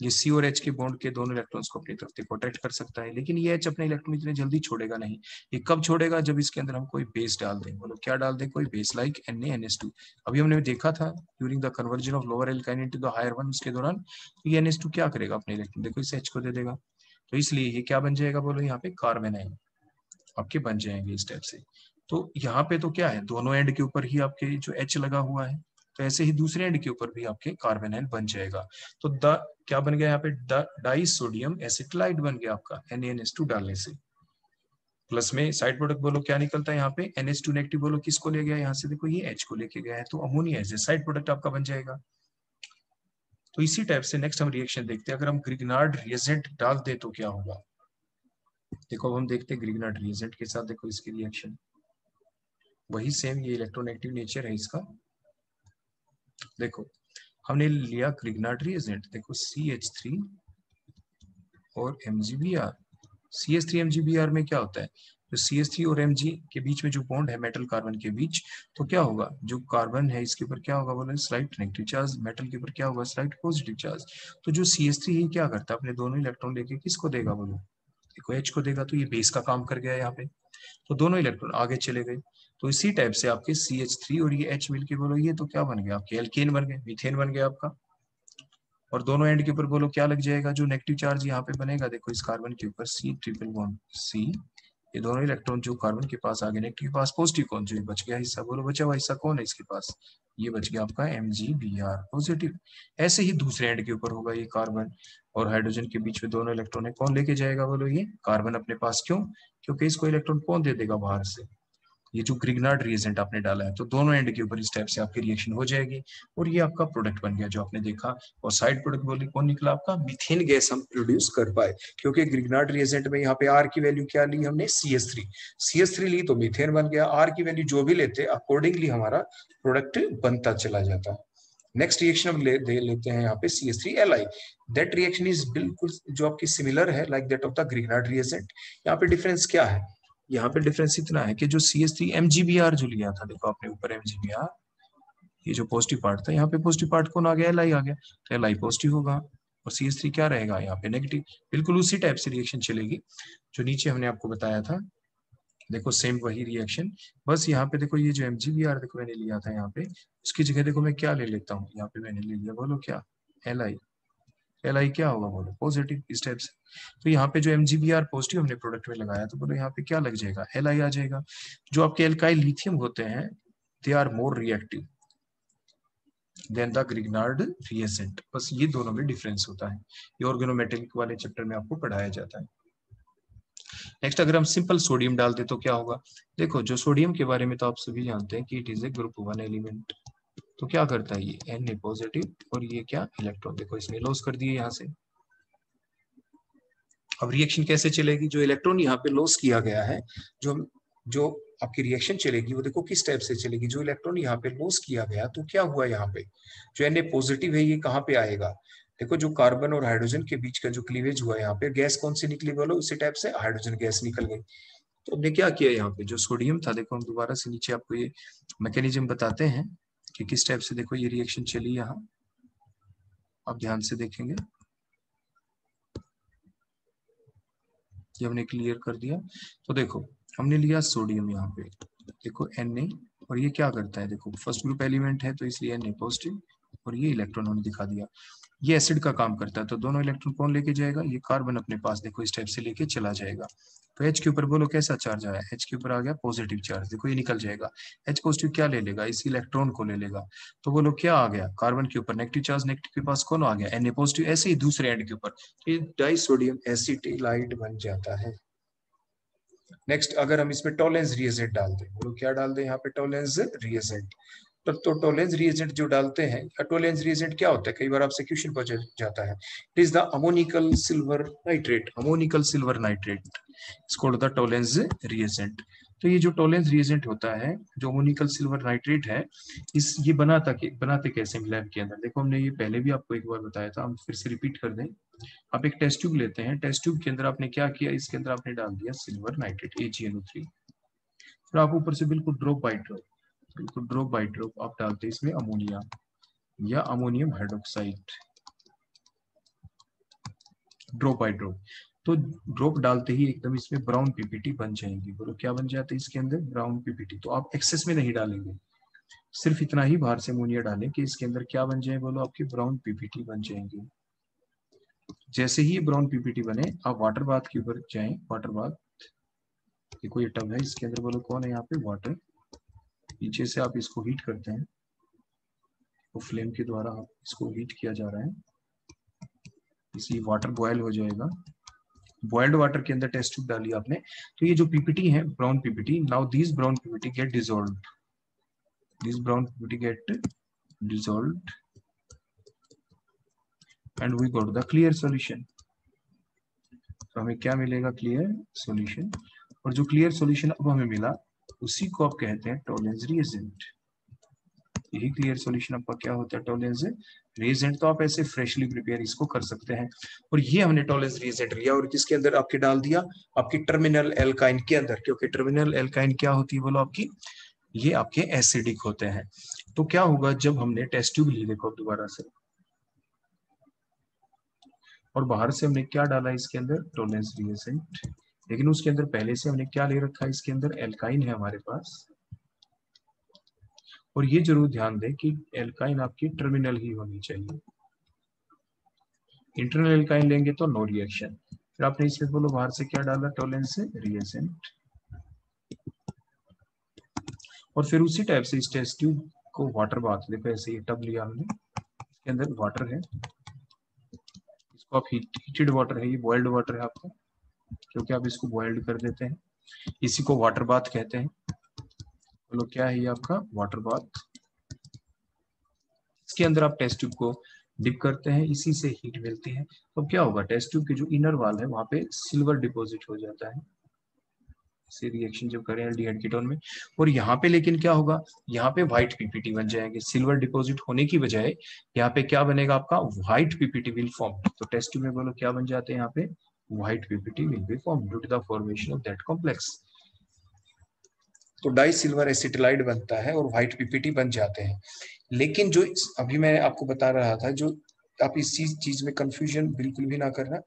ये C और H के बॉन्ड के दोनों इलेक्ट्रॉन्स को अपनी तरफ देखो अट्रैक्ट कर सकता है, लेकिन ये H अपने इलेक्ट्रॉन इतने जल्दी छोड़ेगा नहीं। ये कब छोड़ेगा, जब इसके अंदर हम कोई बेस डाल दें। बोलो क्या डाल दें, कोई बेस लाइक NaNH2। अभी हमने देखा था during the conversion of lower alkyne into the higher one, उसके दौरान तो ये NH2 क्या करेगा, अपने इलेक्ट्रॉन देखो इस H को दे देगा, तो इसलिए ये क्या बन जाएगा बोलो, यहाँ पे कार्बन आयन आपके बन जाएंगे इस टाइप से। तो यहाँ पे तो क्या है, दोनों एंड के ऊपर ही आपके जो H लगा हुआ है, तो ऐसे ही दूसरे एंड के ऊपर भी आपके कार्बन आयन बन जाएगा। तो द क्या बन गया यहाँ पे, डाई सोडियम एसिटिलाइड बन गया आपका NaNH2 डालने से। प्लस में साइड प्रोडक्ट बोलो क्या निकलता है यहाँ पे, NH2 नेगेटिव बोलो किसको ले गया यहाँ से, देखो ये H को लेके गया है, तो ammonia as a side product आपका बन जाएगा। तो इसी टाइप से नेक्स्ट हम रिएक्शन देखते हैं, अगर हम ग्रिग्नार्ड रिएजेंट डाल दे तो क्या होगा। देखो अब हम देखते हैं ग्रिग्नार्ड रिएजेंट के साथ, देखो इसकी रिएक्शन वही सेम, ये इलेक्ट्रोनेगेटिव नेचर है इसका। देखो हमने लिया ग्रिग्नार्ड रिएजेंट, देखो CH3 और MgBr। CH3 MgBr में क्या होता है, तो CH3 और Mg के बीच में जो बॉन्ड है मेटल कार्बन के बीच, तो क्या होगा, जो कार्बन है इसके ऊपर क्या होगा बोले, स्लाइट नेगेटिव चार्ज, मेटल के ऊपर क्या होगा, स्लाइट पॉजिटिव चार्ज। तो जो CH3 ही क्या करता है, अपने दोनों इलेक्ट्रॉन लेके किसको देगा बोलो, देखो H को देगा, तो ये बेस का काम कर गया यहाँ पे, तो दोनों इलेक्ट्रॉन आगे चले गए। तो इसी टाइप से आपके CH3 और ये H मिलके बोलो ये तो क्या बन गया, आपके एल्केन बन गए, मीथेन बन गया आपका। और दोनों एंड के ऊपर बोलो क्या लग जाएगा, जो नेगेटिव चार्ज यहाँ पे बनेगा, देखो इस कार्बन के ऊपर C ट्रिपल बॉन्ड C, ये दोनों इलेक्ट्रॉन जो कार्बन के पास आ गए, नेगेटिव के पास पॉजिटिव कौन, जो बच गया हिस्सा बोलो, बचा हुआ हिस्सा कौन है इसके पास, ये बच गया आपका MgBr पॉजिटिव। ऐसे ही दूसरे एंड के ऊपर होगा ये कार्बन और हाइड्रोजन के बीच में दोनों इलेक्ट्रॉन है, कौन लेके जाएगा बोलो, ये कार्बन अपने पास। क्यों, क्योंकि इसको इलेक्ट्रॉन कौन दे देगा बाहर से, ये जो ग्रिग्नार्ड रिएजेंट आपने डाला है, तो दोनों एंड के ऊपर इस टाइप से आपकी रिएक्शन हो जाएगी, और ये आपका प्रोडक्ट बन गया जो आपने देखा। और साइड प्रोडक्ट बोली कौन निकला आपका, मीथेन गैस हम प्रोड्यूस कर पाए, क्योंकि ग्रिग्नार्ड रिएजेंट में यहाँ पे R की वैल्यू क्या ली हमने, CH3 ली तो मीथेन बन गया। R की वैल्यू जो भी लेते अकॉर्डिंगली हमारा प्रोडक्ट बनता चला जाता। नेक्स्ट रिएक्शन हम दे लेते हैं यहाँ पे CH3Li। दैट रिएक्शन इज बिल्कुल जो आपकी सिमिलर है like that of the Grignard reagent. यहाँ पे डिफरेंस क्या है, यहाँ पे डिफरेंस इतना है कि जो CH3 MgBr जो लिया था, देखो आपने ऊपर MgBr, ये जो पॉजिटिव पार्ट था, यहाँ पे पॉजिटिव पार्ट कौन आ गया, Li आ गया, तो Li पॉजिटिव होगा और CH3 क्या रहेगा यहाँ पे नेगेटिव। बिल्कुल उसी टाइप से रिएक्शन चलेगी जो नीचे हमने आपको बताया था। देखो सेम वही रिएक्शन, बस यहाँ पे देखो ये जो MgBr देखो मैंने लिया था यहाँ पे, उसकी जगह देखो मैं क्या ले लेता हूँ, यहाँ पे मैंने ले लिया बोलो क्या, Li क्या होगा बोलो, पॉजिटिव इस टाइप से। तो यहाँ पे जो MgBr पॉजिटिव हमने प्रोडक्ट में लगाया, तो बोलो यहाँ पे क्या लग जाएगा, Li आ जाएगा। जो आपके एल्काइल लिथियम होते हैं, they are more reactive than the Grignard reagent, बस ये दोनों में डिफरेंस होता है, ये ऑर्गेनोमेटेलिक वाले चैप्टर में आपको पढ़ाया जाता है। नेक्स्ट अगर हम सिंपल सोडियम डाल दे तो क्या होगा, देखो जो सोडियम के बारे में तो आप सभी जानते हैं कि it is a group 1 element. तो क्या करता है ये Na पॉजिटिव और ये क्या इलेक्ट्रॉन, देखो इसने लॉस कर दिए यहाँ से। अब रिएक्शन कैसे चलेगी, जो इलेक्ट्रॉन यहाँ पे लॉस किया गया है, जो आपकी रिएक्शन चलेगी वो देखो किस टाइप से चलेगी। जो इलेक्ट्रॉन यहाँ पे लॉस किया गया तो क्या हुआ, यहाँ पे जो Na पॉजिटिव है ये कहाँ पे आएगा, देखो जो कार्बन और हाइड्रोजन के बीच का जो क्लीवेज हुआ यहाँ पे, गैस कौन सी निकली बोलो, उसी टाइप से हाइड्रोजन गैस निकल गई। तो हमने क्या किया यहाँ पे, जो सोडियम था, देखो हम दोबारा से नीचे आपको ये मैकेनिज्म बताते हैं कि किस टाइप से देखो ये रिएक्शन चली, यहाँ आप ध्यान से देखेंगे, ये हमने क्लियर कर दिया। तो देखो हमने लिया सोडियम यहाँ पे, देखो Na, और ये क्या करता है, देखो फर्स्ट ग्रुप एलिमेंट है तो इसलिए Na पॉजिटिव और ये इलेक्ट्रॉन हमने दिखा दिया। ये एसिड का काम करता है, तो दोनों इलेक्ट्रॉन कौन लेके जाएगा, ये कार्बन अपने पास देखो इस टाइप से लेके चला जाएगा। तो H के ऊपर बोलो कैसा चार्ज आया, H के ऊपर आ गया पॉजिटिव चार्ज, देखो ये निकल जाएगा। H पॉजिटिव क्या ले लेगा, इस इलेक्ट्रॉन को ले लेगा, तो बोलो क्या आ गया, कार्बन के ऊपर नेगेटिव चार्ज, नेगेटिव के पास कौन आ गया, Na पॉजिटिव, ऐसे ही दूसरे एंड के ऊपर ये डाइसोडियम एसिटिलाइड बन जाता है। नेक्स्ट अगर हम इसमें टोलेंस रिएजेंट डाल दें, बोलो क्या डाल दें यहाँ पे, टोलेंस रिएजेंट। तो टोलेंस रिएजेंट जो डालते हैं, टोलेंस रिएजेंट क्या होता है, कई बार आपसे क्वेश्चन पूछा जाता है, it is the ammoniacal silver nitrate, ammoniacal silver nitrate is called the Tollens reagent. तो ये जो टोलेंस रिएजेंट होता है, जो अमोनिकल सिल्वर नाइट्रेट है, इस ये बनाते कैसे लैब के अंदर, देखो हमने ये पहले भी आपको एक बार बताया था, हम फिर से रिपीट कर दें। आप एक टेस्ट ट्यूब लेते हैं, टेस्ट ट्यूब के अंदर आपने क्या किया, इसके अंदर आपने डाल दिया सिल्वर नाइट्रेट AgNO3, फिर आप ऊपर से बिल्कुल ड्रॉप बाय ड्रॉप आप डालते हैं इसमें अमोनिया या ammonium hydroxide, drop by drop. तो ड्रॉप डालते ही एकदम इसमें ब्राउन पीपीटी बन जाएंगी, बोलो क्या बन जाते हैं इसके अंदर, ब्राउन पीपीटी। तो आप एक्सेस में नहीं डालेंगे, सिर्फ इतना ही बाहर से अमोनिया डालें कि इसके अंदर क्या बन जाए, बोलो आपकी ब्राउन पीपीटी बन जाएंगी। जैसे ही ब्राउन पीपीटी बने, आप वाटर बाथ के ऊपर जाएं, वाटर बाथ, देखो ये टब है, इसके अंदर बोलो कौन है यहाँ पे, वाटर, नीचे से आप इसको हीट करते हैं, तो फ्लेम के द्वारा आप इसको हीट किया जा रहा है, इसी वाटर बॉयल हो जाएगा। बॉइल्ड वाटर के अंदर टेस्ट ट्यूब डाली आपने, तो ये जो पीपीटी है brown PPT, now this brown PPT get dissolved, this brown PPT get dissolved and we got the clear solution. तो हमें क्या मिलेगा, क्लियर सॉल्यूशन। और जो क्लियर सॉल्यूशन अब हमें मिला, उसी को आप कहते हैं टोलेंस रिएजेंट। यही क्लियर सॉल्यूशन आपका क्या होता है, टोलेंस रिएजेंट। तो आप ऐसे फ्रेशली प्रिपेयर इसको कर सकते हैं। और ये हमने टोलेंस रिएजेंट लिया और किसके अंदर आपके डाल दिया, आपकी टर्मिनल एल्काइन के अंदर, क्योंकि टर्मिनल एल्काइन क्या होती है बोलो आपकी, ये आपके एसिडिक होते हैं। तो क्या होगा जब हमने टेस्ट ट्यूब ली, देखो दोबारा से, और बाहर से हमने क्या डाला इसके अंदर, टोलेंस रिएजेंट, लेकिन उसके अंदर पहले से हमने क्या ले रखा है, इसके अंदर एल्काइन है हमारे पास। और ये जरूर ध्यान दें कि एल्काइन आपकी टर्मिनल ही होनी चाहिए, इंटरनल एल्काइन लेंगे तो नो रिएक्शन। फिर आपने इसमें बोलो बाहर से क्या डाला, टोलेंस रिएजेंट, और फिर उसी टाइप से इस टेस्ट ट्यूब को वाटर बाथ, देखो ऐसे ही टब लिया हमने, इसके अंदर वाटर है, इसको आप हीटेड वाटर है, ये बॉइल्ड वाटर है आपका, क्योंकि आप इसको बॉइल्ड कर देते हैं, इसी को वाटर बाथ कहते हैं। बोलो क्या है ये आपका वाटर बाथ। इसके अंदर आप टेस्ट ट्यूब को डिप करते हैं, इसी से हीट मिलती है। तो क्या होगा, टेस्ट ट्यूब के जो इनर वाल है वहां पे सिल्वर डिपॉजिट हो जाता है, से रिएक्शन जब करें एल्डिहाइड कीटोन में। और यहाँ पे लेकिन क्या होगा, यहाँ पे व्हाइट पीपीटी बन जाएंगे, सिल्वर डिपॉजिट होने की बजाय यहाँ पे क्या बनेगा आपका, व्हाइट पीपीटी विल फॉर्म। तो टेस्ट ट्यूब में बोलो क्या बन जाते हैं, यहाँ पे white PPT will be form due to the formation of that complex. तो डाई सिल्वर एसिटिलाइड बनता है और व्हाइट पीपीटी बन जाते हैं। लेकिन जो अभी मैं आपको बता रहा था, जो आप इस चीज में कंफ्यूजन बिल्कुल भी ना करना,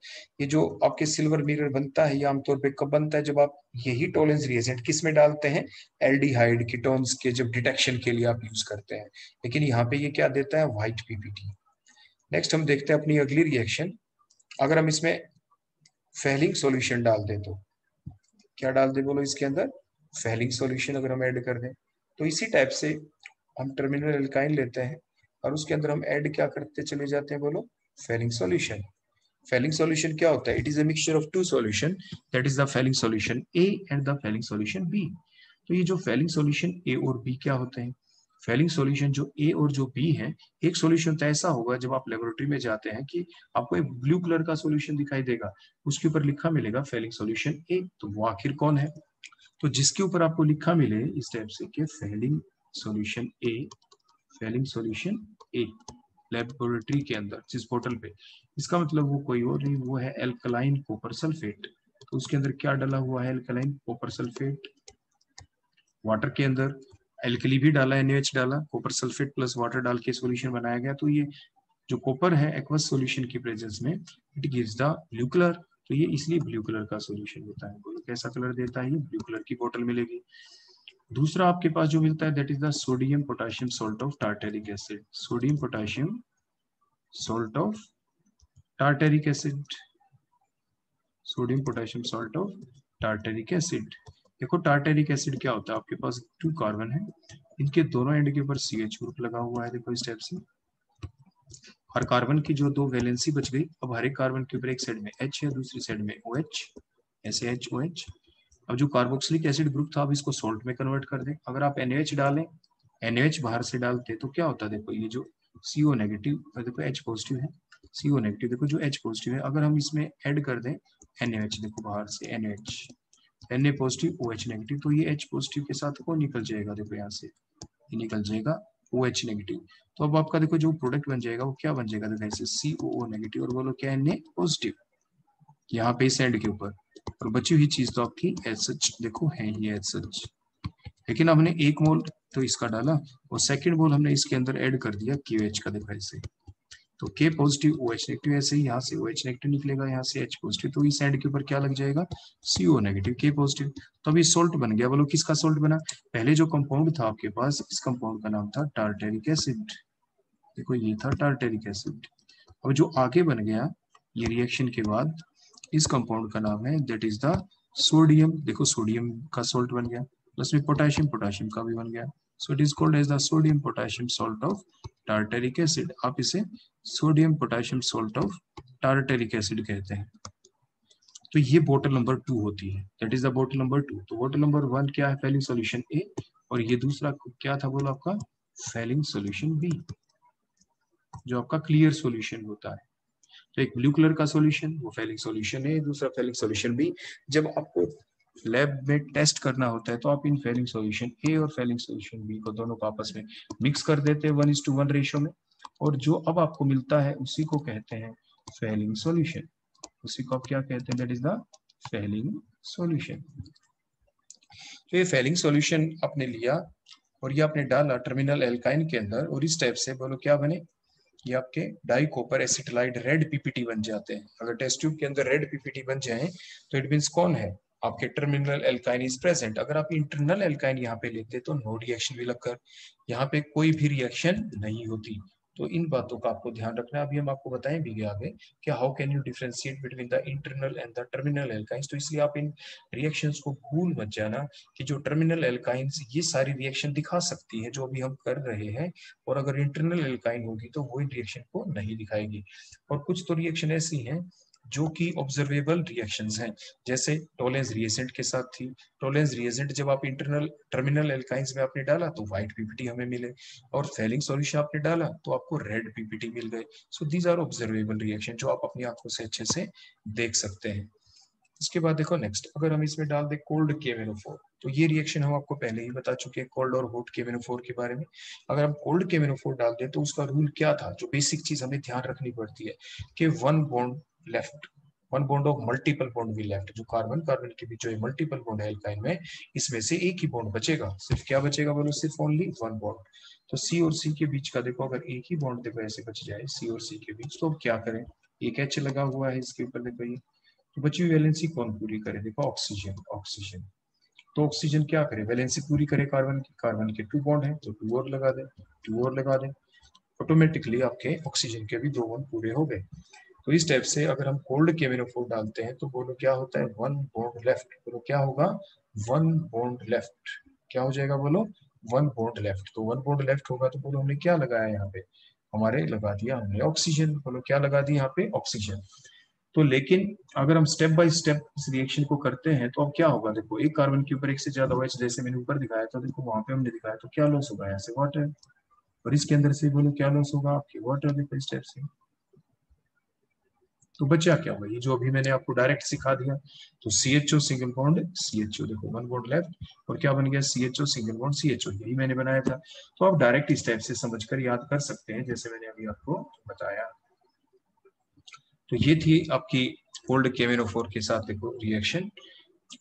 ये जो आपके सिल्वर मिरर बनता है ये आमतौर पे कब बनता है, जब आप यही टोलेंस रिएजेंट किस में डालते हैं, एल्डिहाइड कीटोन्स के जब डिटेक्शन के लिए आप यूज करते हैं। लेकिन यहाँ पे ये क्या देता है, व्हाइट पीपीटी। नेक्स्ट हम देखते हैं अपनी अगली रिएक्शन। अगर हम इसमें फेलिंग सॉल्यूशन डाल दें, तो क्या डाल दे बोलो इसके अंदर, फेलिंग सॉल्यूशन अगर हम ऐड कर दें, तो इसी टाइप से हम टर्मिनल एल्काइन लेते हैं और उसके अंदर हम ऐड क्या करते चले जाते हैं, बोलो फेलिंग सॉल्यूशन। फेलिंग सॉल्यूशन क्या होता है, it is a mixture of two solution, that is the Fehling solution A and the Fehling solution B. तो ये जो फेलिंग सॉल्यूशन ए और बी क्या होते हैं, फेलिंग सॉल्यूशन जो ए और जो बी है, एक सॉल्यूशन तो ऐसा होगा जब आप लेबोरेटरी में जाते हैं कि आपको एक ब्लू कलर का सॉल्यूशन दिखाई देगा, उसके ऊपर लिखा मिलेगा फेलिंग सॉल्यूशन ए, तो वो आखिर कौन है, तो जिसके ऊपर आपको लिखा मिले इस टाइप से कि Fehling solution A, Fehling solution A laboratory के अंदर जिस बोतल पे, इसका मतलब वो कोई और नहीं, वो है एल्कलाइन कॉपर सल्फेट। तो उसके अंदर क्या डाला हुआ है, एल्कलाइन कॉपर सल्फेट। वाटर के अंदर एल्कली भी डाला, NaOH डाला, कॉपर सल्फेट प्लस वाटर डाल के सॉल्यूशन बनाया गया। तो ये जो कॉपर है एक्वस सॉल्यूशन की प्रेजेंस में it gives the blue colour, तो ये इसलिए ब्लू कलर का सॉल्यूशन होता है। बोलो कैसा कलर देता है, ये ब्लू कलर की बोतल मिलेगी। दूसरा आपके पास जो मिलता है that is the sodium potassium salt of tartaric acid, sodium potassium salt of tartaric acid, sodium potassium salt of tartaric acid. देखो टार्टेरिक एसिड क्या होता है, आपके पास 2 कार्बन है, इनके दोनों एंड के ऊपर CH ग्रुप लगा हुआ है। देखो इस टाइप से हर कार्बन की जो 2 वैलेंसी बच गई, अब हर एक कार्बन के ऊपर एक साइड में H है, दूसरी साइड में OH, ऐसे HOH। अब जो कार्बोक्सिलिक एसिड ग्रुप था, अब इसको सॉल्ट में कन्वर्ट कर दें। अगर आप NaOH डालें, NaOH बाहर से डालते तो क्या होता है, देखो ये जो CO नेगेटिव, देखो H पॉजिटिव है, CO नेगेटिव, देखो जो H पॉजिटिव है, अगर हम इसमें ऐड कर दें NaOH, देखो बाहर से NaOH, Na positive OH negative, तो ये H पॉजिटिव के साथ कौन निकल जाएगा, देखो यहाँ से ये निकल जाएगा OH नेगेटिव। तो अब आपका देखो जो प्रोडक्ट बन जाएगा वो क्या बन जाएगा, देखो ऐसे COO नेगेटिव और बोलो क्या Na पॉजिटिव यहाँ पे इस एंड के ऊपर, और बची हुई चीज तो आपकी HH देखो है ये HH। लेकिन हमने 1 मोल तो इसका डाला और सेकंड मोल हमने इसके अंदर ऐड कर दिया KOH का, देखो ऐसे, तो K पॉजिटिव OH नेगेटिव, ऐसे ही यहाँ से OH नेगेटिव निकलेगा, यहाँ से H पॉजिटिव, तो इस एंड के ऊपर क्या लग जाएगा, CO नेगेटिव K पॉजिटिव। तो अभी सॉल्ट बन गया, बोलो किसका सॉल्ट बना, पहले जो कंपाउंड था आपके पास, इस कंपाउंड का नाम था टार्टेरिक एसिड, देखो ये था टार्टेरिक एसिड। अब जो आगे बन गया ये रिएक्शन के बाद, इस कंपाउंड का नाम है दैट इज द सोडियम, देखो सोडियम का सॉल्ट बन गया, प्लस में पोटेशियम, पोटेशियम का भी बन गया, so it is called as the sodium potassium salt of tartaric acid. आप इसे sodium potassium salt of tartaric acid कहते हैं। तो ये बोतल नंबर 2 होती है, दैट इज द बोतल नंबर 2। तो बोतल नंबर 1 क्या है, फैलिंग सॉल्यूशन A, और ये दूसरा क्या था बोला आपका, फैलिंग सॉल्यूशन B, जो आपका क्लियर सॉल्यूशन होता है। तो एक ब्लू कलर का सॉल्यूशन वो फैलिंग सॉल्यूशन है, दूसरा फैलिंग सॉल्यूशन B। जब आपको लैब में टेस्ट करना होता है तो आप इन फैलिंग सॉल्यूशन A और फैलिंग सॉल्यूशन B को दोनों को आपस में मिक्स कर देते हैं 1:1 रेशियो में, और जो अब आपको मिलता है उसी को कहते हैं फैलिंग सॉल्यूशन, उसी को आप क्या कहते हैं, that is the falling solution. तो ये फैलिंग सॉल्यूशन आपने लिया और ये आपने डाला टर्मिनल एल्काइन के अंदर, और इस टाइप से बोलो क्या बने, ये आपके di copper acetylide red PPT बन जाते हैं। अगर टेस्ट ट्यूब के अंदर रेड पीपीटी बन जाए तो इट मींस कौन है, आपके टर्मिनल एल्काइन इज प्रेजेंट। अगर आप इंटरनल एल्काइन यहाँ पे लेते तो नो रिएक्शन विल अकर, यहाँ पे कोई भी रिएक्शन नहीं होती। तो इन बातों का आपको ध्यान रखना है। अभी हम आपको बताएंगे आगे कि how can you differentiate between the internal and the terminal alkynes. तो इसलिए आप इन रिएक्शंस को भूल मत जाना कि जो टर्मिनल एल्काइंस ये सारी रिएक्शन दिखा सकती है जो अभी हम कर रहे हैं, और अगर इंटरनल एल्काइन होगी तो वो इन रिएक्शन को नहीं दिखाएगी। और कुछ तो रिएक्शन ऐसी हैं जो कि ऑब्जर्वेबल रिएक्शंस हैं, जैसे टोलेंस रिएजेंट के साथ थी। टोलेंस रिएजेंट जब आप इंटरनल टर्मिनल एल्काइंस में आपने डाला तो व्हाइट पीपीटी हमें मिले, और फैलिंग सॉल्यूशन आपने डाला तो आपको रेड पीपीटी मिल गए। So these are observable reaction जो आप अपनी आंखों से अच्छे से देख सकते हैं। इसके बाद देखो नेक्स्ट, अगर हम इसमें डाल दें कोल्ड KMnO4, तो ये रिएक्शन हम आपको पहले ही बता चुके हैं कोल्ड और हॉट KMnO4 के बारे में। अगर हम कोल्ड KMnO4 डाल दें तो उसका रूल क्या था, जो बेसिक चीज हमें ध्यान रखनी पड़ती है कि one bond left, one bond of multiple bond भी लेफ्ट, जो कार्बन कार्बन के बीच जो मल्टीपल बॉन्ड है एल्काइन में, इसमें से एक ही बॉन्ड बचेगा। सिर्फ क्या बचेगा बोलो, सिर्फ ओनली वन बॉन्ड। तो C और C के बीच का देखो, अगर एक ही बॉन्ड देखो ऐसे बच जाए C और C के बीच, तो क्या करें, एक H लगा हुआ है इसके ऊपर, देखो ये, तो बची हुई वैलेंसी कौन पूरी करे, देखो ऑक्सीजन, ऑक्सीजन। तो ऑक्सीजन क्या करे, वैलेंसी पूरी करे कार्बन की, कार्बन के 2 बॉन्ड है तो 2 और लगा दे, 2 और लगा दे, ऑटोमेटिकली आपके ऑक्सीजन के भी 2 बॉन्ड पूरे हो गए। तो इस टाइप से अगर हम कोल्ड KMnO4 डालते हैं तो बोलो क्या होता है, 1 बॉन्ड लेफ्ट, बोलो क्या होगा, 1 बॉन्ड लेफ्ट, क्या हो जाएगा बोलो, 1 बॉन्ड लेफ्ट। तो 1 बॉन्ड लेफ्ट होगा तो बोलो हमने क्या लगाया यहाँ पे, हमारे लगा दिया हमने ऑक्सीजन, बोलो क्या लगा दिया यहाँ पे, ऑक्सीजन। तो लेकिन अगर हम स्टेप बाय स्टेप इस रिएक्शन को करते हैं तो अब क्या होगा, देखो एक कार्बन के ऊपर एक से ज्यादा OH, जैसे मैंने ऊपर दिखाया था, देखो वहां पे हमने दिखाया, तो क्या लॉस होगा, यहाँ से वाटर, और इसके अंदर से बोलो क्या लॉस होगा, आपकी वाटर, देखो इस स्टेप से। तो बचा क्या होगा, ये जो अभी मैंने आपको डायरेक्ट सिखा दिया, तो CHO सिंगल बॉन्ड CHO, देखो 1 बॉन्ड लेफ्ट, और क्या बन गया, CHO सिंगल बॉन्ड CHO, यही मैंने बनाया था। तो आप डायरेक्ट इस टाइप से समझकर याद कर सकते हैं जैसे मैंने अभी आपको बताया। तो ये थी आपकी कोल्ड KMnO4 के साथ देखो रिएक्शन।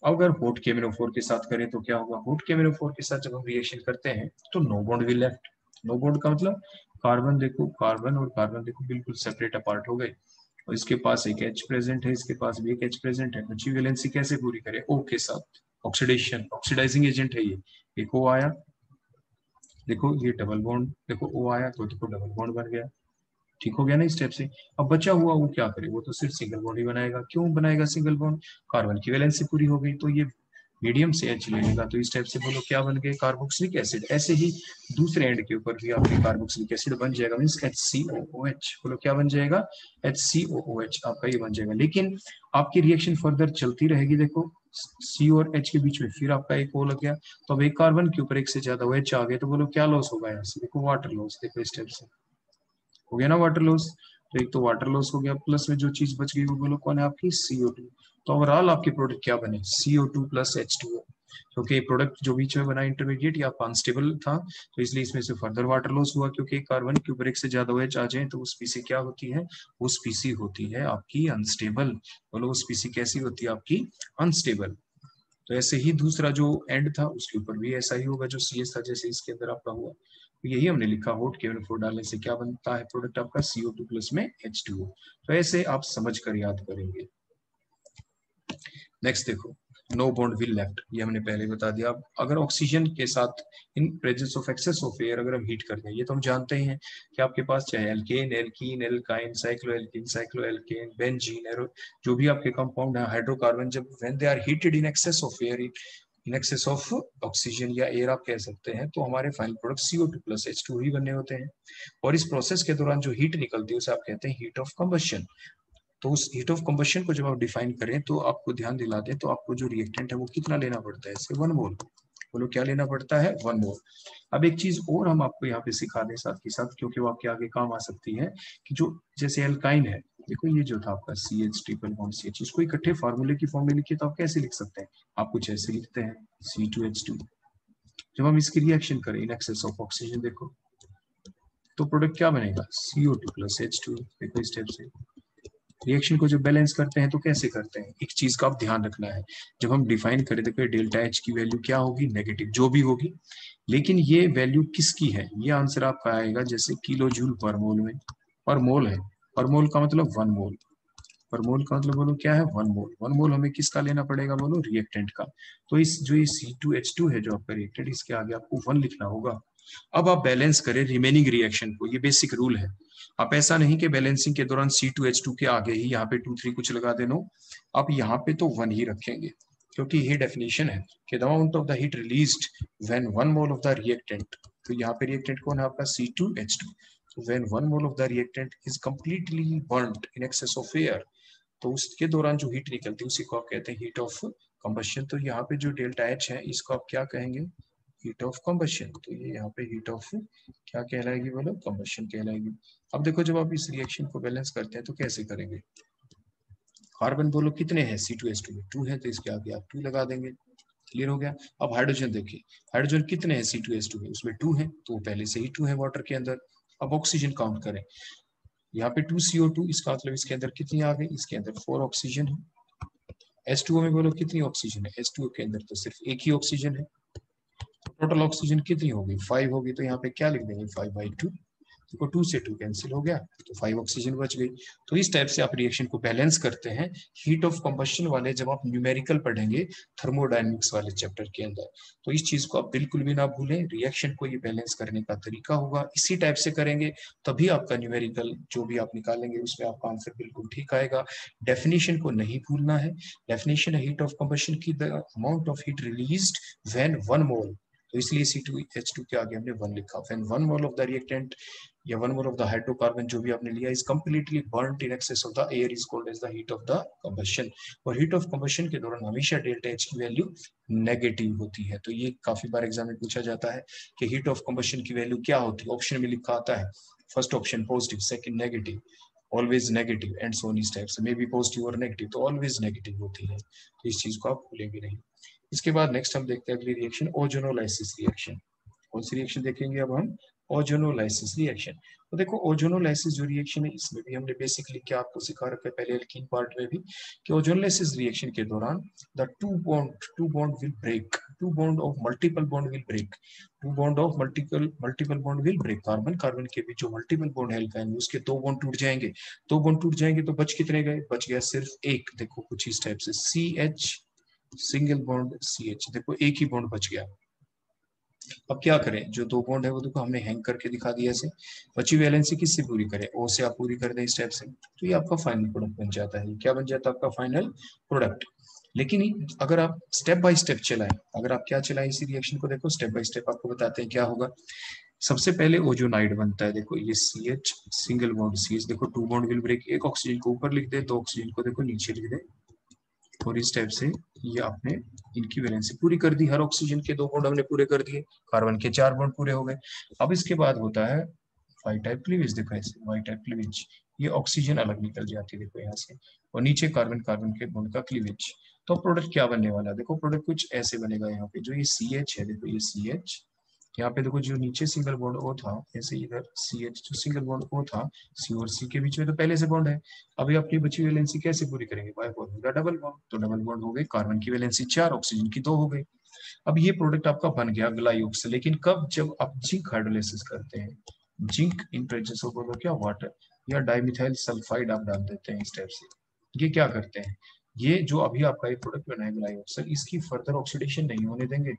अगर हॉट KMnO4 के साथ करें तो क्या होगा, हॉट KMnO4 के साथ जब हम रिएक्शन करते हैं तो no bond will left. No bond का मतलब कार्बन देखो, कार्बन और कार्बन देखो बिल्कुल सेपरेट अपार्ट हो गए, और इसके पास एक H प्रेजेंट है, इसके पास भी एक H प्रेजेंट है। बची वैलेंसी कैसे पूरी करें, O के साथ, ऑक्सीडेशन, ऑक्सीडाइजिंग एजेंट है ये, एक O आया, देखो ये डबल बॉन्ड, देखो O आया तो देखो डबल बॉन्ड बन गया, ठीक हो गया ना स्टेप से। अब बचा हुआ वो क्या करे, वो तो सिर्फ सिंगल बॉन्ड ही बनाएगा। क्यों बनाएगा सिंगल बॉन्ड, कार्बन की वैलेंसी पूरी हो गई, तो ये मीडियम से H ले लेगा, तो इस टाइप से बोलो क्या बन गए, कार्बोक्सिलिक एसिड। ऐसे ही दूसरे एंड के ऊपर भी आपके कार्बोक्सिलिक एसिड बन जाएगा, मींस HCOOH। बोलो क्या बन जाएगा, HCOOH आपका ये बन जाएगा। लेकिन आपकी रिएक्शन फर्दर चलती रहेगी। देखो C और H के बीच में फिर आपका एक O लग गया, तो अब एक कार्बन के ऊपर एक से ज्यादा OH आ गए, तो बोलो क्या लॉस होगा यहाँ से, देखो वाटर लॉस। देखो इस टाइप से हो गया ना वाटर लॉस। तो एक तो वाटर लॉस हो गया, प्लस में जो चीज बच गई वो बोलो कौन है, आपकी CO2। तो ओवरऑल आपके प्रोडक्ट क्या बने, CO2 प्लस H2O। क्योंकि प्रोडक्ट जो बीच में बना इंटरमीडिएट या अनस्टेबल था, तो इसलिए इसमें से फर्दर वाटर लॉस हुआ, क्योंकि कार्बन के ऊपर एक से ज्यादा OH आ जाए तो वो स्पीसी क्या होती है, वो स्पीसी होती है आपकी अनस्टेबल। बोलो वो स्पीसी कैसी होती है आपकी, अनस्टेबल। तो ऐसे ही दूसरा जो एंड था उसके ऊपर भी ऐसा ही होगा, जो CS था जैसे इसके अंदर आपका हुआ। तो यही हमने लिखा, हॉट KN4 डालने से क्या बनता है प्रोडक्ट आपका, CO2 प्लस में H2O। तो ऐसे आप समझ कर याद करेंगे। नेक्स्ट देखो, नो बॉन्ड विल लेफ्ट, ये हमने पहले बता दिया। अगर ऑक्सीजन के साथ in presence of excess of air अगर हम हीट कर दें, ये तो हम जानते ही हैं कि आपके पास चाहे alkane, alkene, alkyne, cycloalkene, cycloalkane, benzene, जो भी आपके कंपाउंड है, हाइड्रोकार्बन, जब when they are heated in excess of air, in excess of oxygen या एयर आप कह सकते हैं, तो हमारे final product CO2 plus H2 ही बनने होते हैं। और इस प्रोसेस के दौरान जो हीट निकलती है उसे आप कहते हैं हीट ऑफ कंबशन। तो उस हीट ऑफ कंबशन को जब आप डिफाइन करें तो आपको ध्यान दिला दें, तो आपको जो रिएक्टेंट है वो कितना लेना पड़ता है, इससे 1 मोल। बोलो क्या लेना पड़ता है, 1 मोल। अब एक चीज और हम आपको यहाँ पे सिखा दें साथ के साथ, क्योंकि वो आपके आगे काम आ सकती है, कि जो जैसे एल्काइन है, देखो ये जो था आपका CH ट्रिपल बॉन्ड CH, इसको इकट्ठे फार्मूले की फॉर्म में लिखिए तो आप कैसे लिख सकते हैं, आप कुछ ऐसे लिखते हैं C2H2। जब हम इसकी रिएक्शन करें इन एक्सेस ऑफ ऑक्सीजन, देखो तो प्रोडक्ट क्या बनेगा, CO2 प्लस H2। देखो इस टाइप से रिएक्शन को जब बैलेंस करते हैं तो कैसे करते हैं, एक चीज का आप ध्यान रखना है, जब हम डिफाइन करें तो डेल्टा H की वैल्यू क्या होगी, नेगेटिव जो भी होगी। लेकिन ये वैल्यू किसकी है, ये आंसर आपका आएगा जैसे किलो जूल पर मोल में। पर मोल है, पर मोल का मतलब 1 मोल, पर मोल का मतलब बोलो क्या है, 1 मोल। 1 मोल हमें किसका लेना पड़ेगा, बोलो रिएक्टेंट का। तो इस जो ये C2H2 है जो आपका रिएक्टेंट, इसके आगे आपको 1 लिखना होगा। अब आप बैलेंस करें रिमेनिंग रिएक्शन को, ये बेसिक रूल है। आप ऐसा नहीं कि बैलेंसिंग के दौरान C2H2 के आगे ही यहाँ पे 2 3 कुछ लगा देना, आप यहाँ पे तो 1 ही रखेंगे, क्योंकि ये डेफिनेशन है कि the amount of the heat released when 1 mole of the reactant. तो यहाँ पे रिएक्टेंट कौन है आपका, C2H2। When 1 mole of the reactant is completely burned in excess of air, तो उसके दौरान जो हीट निकलती है उसी को आप कहते हैं हीट ऑफ कंबशन। तो यहाँ पे जो डेल्टा H है इसको आप क्या कहेंगे, हीट ऑफ कंबशन। तो ये यहाँ पे हीट ऑफ क्या कहलाएगी, बोलो कंबशन कहलाएगी। अब देखो जब आप इस रिएक्शन को बैलेंस करते हैं तो कैसे करेंगे, कार्बन बोलो कितने हैं C2H2 में, 2 है, तो इसके आगे आप 2 लगा देंगे। क्लियर हो गया। अब हाइड्रोजन देखिए, हाइड्रोजन कितने हैं C2H2 में, उसमें 2 है, तो पहले से ही 2 है वाटर के अंदर। अब ऑक्सीजन काउंट करें, यहाँ पे 2 CO2, इसका मतलब इसके अंदर कितनी आ गई, इसके अंदर 4 ऑक्सीजन है। H2O में बोलो कितनी ऑक्सीजन है, H2O के अंदर तो सिर्फ एक ही ऑक्सीजन है। टोटल ऑक्सीजन कितनी होगी, 5 होगी, तो यहाँ पे क्या लिख देंगे, 5/2। देखो 2 से 2 कैंसिल हो गया, तो 5 ऑक्सीजन बच गई। तो इस टाइप से आप रिएक्शन को बैलेंस करते हैं। हीट ऑफ कंबशन वाले जब आप न्यूमेरिकल पढ़ेंगे थर्मोडायनेमिक्स वाले चैप्टर के अंदर, तो इस चीज को आप बिल्कुल भी ना भूलें, रिएक्शन को ये बैलेंस करने का तरीका होगा, इसी टाइप से करेंगे तभी आपका न्यूमेरिकल जो भी आप निकालेंगे उसमें आपका आंसर बिल्कुल ठीक आएगा। डेफिनेशन को नहीं भूलना है, डेफिनेशन है हीट ऑफ कंबशन की, the amount of heat released when 1 मोल, तो इसलिए C2H2 के आगे हमने 1 लिखा। When 1 mole of the reactant या 1 मोल ऑफ द हाइड्रोकार्बन जो भी आपने लिया is completely burned in excess of the air is called as the heat of the combustion. और हीट ऑफ कंबशन के दौरान हमेशा डेल्टा H की वैल्यू नेगेटिव होती है। तो ये काफी बार एग्जाम में पूछा जाता है कि हीट ऑफ कंबशन की वैल्यू क्या होती है, ऑप्शन में लिखा आता है first option positive, second negative, always negative and so on, इस टाइप से, मे बी पॉजिटिव और नेगेटिव, तो ऑलवेज नेगेटिव होती है। तो इस चीज को आप भूलेंगे नहीं। इसके बाद नेक्स्ट हम देखते हैं अगली रिएक्शन, ओजोनोलाइसिस रिएक्शन। कौन सी रिएक्शन देखेंगे अब हम, ओजोनोलाइसिस रिएक्शन। तो देखो ओजोनोलाइसिस जो रिएक्शन है इसमें भी हमने बेसिकली क्या आपको सिखा रखा है पहले एल्कीन पार्ट में भी, कि ओजोनोलाइसिस रिएक्शन के दौरान the two bond will break, two bond of multiple bond will break, two bond of multiple bond will break. Carbon carbon के बीच जो मल्टीपल बॉन्ड है एल्काइन उसके 2 बॉन्ड टूट जाएंगे, 2 बॉन्ड टूट जाएंगे तो बच कितने गए, बच गया सिर्फ एक। देखो कुछ इस टाइप से CH सिंगल बॉन्ड CH, देखो एक ही बॉन्ड बच गया। अब क्या करें, जो दो बॉन्ड है वो देखो हमने हैंग करके दिखा दिया ऐसे। बची वैलेंसी किससे पूरी करें, ओ से आप पूरी कर दें इस स्टेप से, तो ये आपका फाइनल प्रोडक्ट बन जाता है। क्या बन जाता है आपका फाइनल प्रोडक्ट। लेकिन अगर आप स्टेप बाय स्टेप चलाएं, अगर आप क्या चलाएं इसी रिएक्शन को, देखो स्टेप बाय स्टेप आपको बताते हैं क्या होगा। सबसे पहले ओजोनाइड बनता है, देखो ये CH सिंगल बॉन्ड CH, देखो 2 बॉन्ड विल ब्रेक, एक ऑक्सीजन को ऊपर लिख दे, 2 ऑक्सीजन को देखो नीचे लिख दे, और इस टाइप से ये आपने इनकी वैलेंसी पूरी कर दी। हर ऑक्सीजन के 2 बॉन्ड हमने पूरे कर दिए, कार्बन के 4 बॉन्ड पूरे हो गए। अब इसके बाद होता है वाई टाइप क्लीवेज, देखो ऐसे वाई टाइप क्लीवेज, ये ऑक्सीजन अलग निकल जाती है देखो यहाँ से, और नीचे कार्बन कार्बन के बॉन्ड का क्लीवेज। तो प्रोडक्ट क्या बनने वाला है, देखो प्रोडक्ट कुछ ऐसे बनेगा। यहाँ पे जो ये CH है, देखो ये CH, यहाँ पे देखो जो नीचे सिंगल बॉन्ड O था, ऐसे इधर CH जो सिंगल बॉन्ड O था, C और C के बीच में तो पहले से बॉन्ड है। अभी अपनी बची हुई वैलेंसी कैसे पूरी करेंगे, बाय फॉर्मूला डबल बॉन्ड, तो डबल बॉन्ड हो गए, कार्बन की वैलेंसी 4, ऑक्सीजन की 2 हो गई। अब ये प्रोडक्ट आपका बन गया ग्लाइऑक्सिल, लेकिन कब, जब आप जिंक हाइड्रोलाइसिस करते हैं, जिंक इन प्रेजेंस ऑफ बोलो क्या वाटर या डाइमिथाइल सल्फाइड आप डाल देते हैं इस टाइप से। ये क्या करते हैं, ये जो अभी आपका ये प्रोडक्ट बना है ग्लाइऑक्सिल, इसकी फर्दर ऑक्सीडेशन नहीं होने देंगे,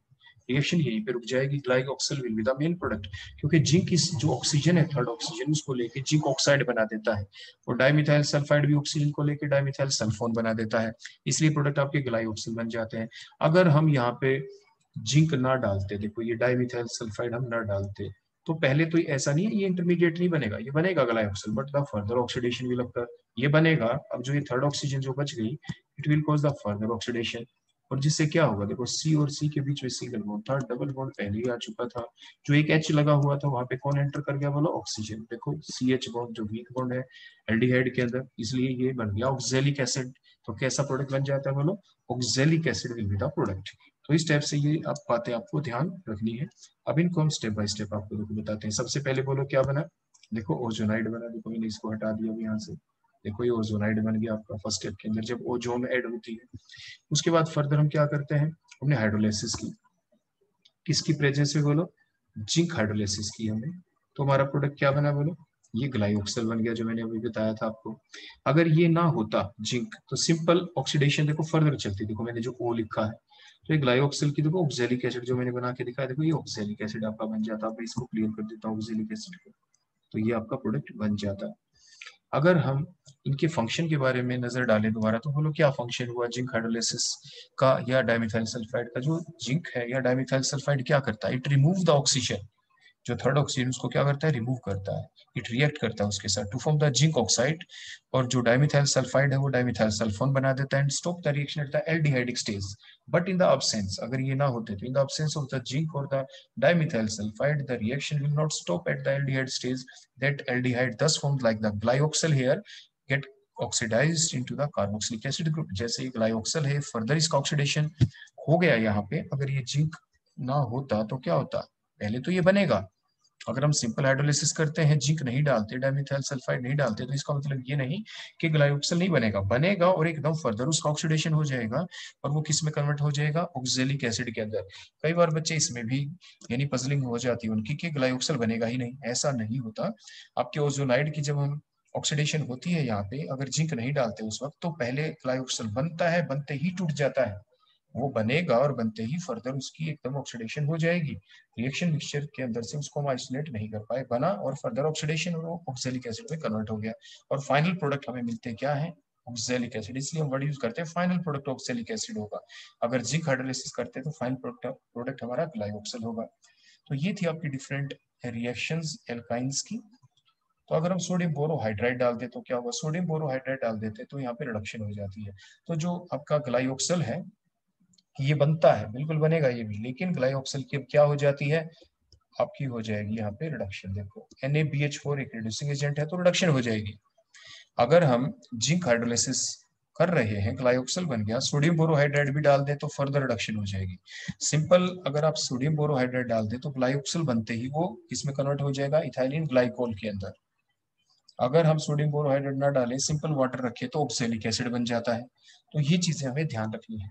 रिएक्शन यहीं पे रुक जाएगी। Glyoxal will be the main product, क्योंकि जिंक इस जो ऑक्सीजन है, थर्ड ऑक्सीजन, उसको लेके जिंक ऑक्साइड बना देता है, और डाइमिथाइल सल्फाइड भी ऑक्सीजन को लेके डाइमिथाइल सल्फोन बना देता है, इसलिए प्रोडक्ट आपके ग्लाइऑक्सिल बन जाते हैं। अगर हम यहाँ पे जिंक ना डालते, देखो ये डाइमिथाइल सल्फाइड हम ना डालते, तो पहले तो ऐसा नहीं है ये इंटरमीडिएट नहीं बनेगा, ये बनेगा glyoxal, but the further oxidation will occur, ये बनेगा। अब जो ये थर्ड ऑक्सीजन जो बच गई, it will cause the further oxidation, और जिससे क्या होगा, देखो C और C के बीच में सिंगल बॉन्ड था, डबल बॉन्ड पहले ही आ चुका था, जो एक H लगा हुआ था वहां पे कौन एंटर कर गया, बोलो ऑक्सीजन। देखो CH बॉन्ड जो वीक बॉन्ड है एल्डिहाइड के अंदर, इसलिए ये बन गया ऑक्सैलिक एसिड। तो कैसा प्रोडक्ट बन जाता है, बोलो oxalic acid will be the product. तो इस टाइप से ये आप बातें आपको ध्यान रखनी है। अब इनको हम स्टेप बाय स्टेप आपको बताते हैं। सबसे पहले बोलो क्या बना, देखो ओजोनाइड बना, देखो मैंने इसको हटा दिया अभी यहाँ से, देखो ये ओजोनाइड बन गया आपका फर्स्ट स्टेप के अंदर जब ओजोन ऐड होती है। उसके बाद फर्दर हम क्या करते हैं, हमने हाइड्रोलाइसिस की, किसकी प्रेजेंस में, बोलो जिंक हाइड्रोलाइसिस की हमने, तो हमारा प्रोडक्ट क्या बना, बोलो ये ग्लाइऑक्सिल बन गया, जो मैंने अभी बताया था आपको। अगर ये ना होता जिंक, तो सिंपल ऑक्सीडेशन देखो फर्दर चलती, देखो मैंने जो O लिखा है, तो ये ग्लाइऑक्सिल की देखो ऑक्सैलिक एसिड जो मैंने बना के दिखाया, देखो ये ऑक्सैलिक एसिड आपका बन जाता है। मैं इसको क्लियर कर देता हूँ ऑक्सैलिक एसिड को, तो ये आपका प्रोडक्ट बन जाता है। अगर हम इनके फंक्शन के बारे में नजर डालें दोबारा, तो बोलो क्या फंक्शन हुआ जिंक हाइड्रोलाइसिस का या डाइमिथाइल सल्फाइड का। जो जिंक है या डाइमिथाइल सल्फाइड क्या करता है, इट रिमूव द ऑक्सीजन, जो थर्ड ऑक्सीजन उसको क्या करता है, रिमूव करता है, इट रिएक्ट करता है उसके साथ to form the zinc oxide, और जो डाइमिथाइल सल्फाइड है वो डाइमिथाइल सल्फोन बना देता है and stop the reaction at the aldehydic stage. But in the absence, अगर ये ना होते तो in the absence of the zinc और the dimethyl sulphide, the reaction will not stop at the aldehyde stage, that aldehyde thus formed like the glyoxal here get oxidized into the carboxylic acid group। जैसे ये ग्लाइऑक्सल है, further इसका oxidation हो गया यहाँ पे। अगर ये जिंक ना होता तो क्या होता, पहले तो ये बनेगा, अगर हम सिंपल हाइड्रोलिसिस करते हैं, जिंक नहीं डालते, डाइमिथाइल सल्फाइड नहीं डालते, तो इसका मतलब ये नहीं कि ग्लाइऑक्सिल नहीं बनेगा, बनेगा और एकदम फर्दर उसका ऑक्सीडेशन हो जाएगा, और वो किस में कन्वर्ट हो जाएगा, ऑक्सैलिक एसिड के अंदर। कई बार बच्चे इसमें भी यानी पजलिंग हो जाती है उनकी कि ग्लाइऑक्सिल बनेगा ही नहीं, ऐसा नहीं होता। आपके ओजोनाइड की जब हम ऑक्सीडेशन होती है यहाँ पे, अगर जिंक नहीं डालते उस वक्त, तो पहले ग्लाइऑक्सिल बनता है, बनते ही टूट जाता है, वो बनेगा और बनते ही फर्दर उसकी एकदम ऑक्सीडेशन हो जाएगी। रिएक्शन मिक्सचर के अंदर से उसको हम आइसोलेट नहीं कर पाए, बना और फर्दर ऑक्सीडेशन और ऑक्सैलिक एसिड में कन्वर्ट हो गया, और फाइनल प्रोडक्ट हमें मिलते क्या है, ऑक्सैलिक एसिड। इसलिए हम वर्ड यूज करते हैं फाइनल प्रोडक्ट ऑक्सैलिक एसिड होगा। अगर जिंक हाइड्रोलाइसिस करते हैं तो फाइनल प्रोडक्ट हमारा ग्लाइऑक्सिल होगा। तो ये थी आपकी डिफरेंट रिएक्शंस एल्काइंस की। तो अगर हम सोडियम बोरोहाइड्राइड डाल दें तो क्या होगा, सोडियम बोरोहाइड्राइड डाल देते तो यहाँ पे रिडक्शन हो जाती है। तो जो आपका ग्लाइऑक्सिल है ये बनता है, बिल्कुल बनेगा ये भी, लेकिन ग्लाइऑक्सिल की अब क्या हो जाती है, आपकी हो जाएगी यहाँ पे रिडक्शन। देखो NaBH4 एक रिड्यूसिंग एजेंट है तो रिडक्शन हो जाएगी। अगर हम जिंक हाइड्रोलाइसिस कर रहे हैं, ग्लाइऑक्सिल बन गया, सोडियम बोरोहाइड्राइड भी डाल दें तो फर्दर रिडक्शन हो जाएगी। सिंपल अगर आप सोडियम बोरोहाइड्राइड डाल दें तो ग्लाइऑक्सिल बनते ही वो इसमें कन्वर्ट हो जाएगा इथाइलिन ग्लाइकोल के अंदर। अगर हम सोडियम बोरोहाइड्राइड ना डालें, सिंपल वाटर रखें, तो ऑक्सैलिक एसिड बन जाता है। तो ये चीजें हमें ध्यान रखनी है।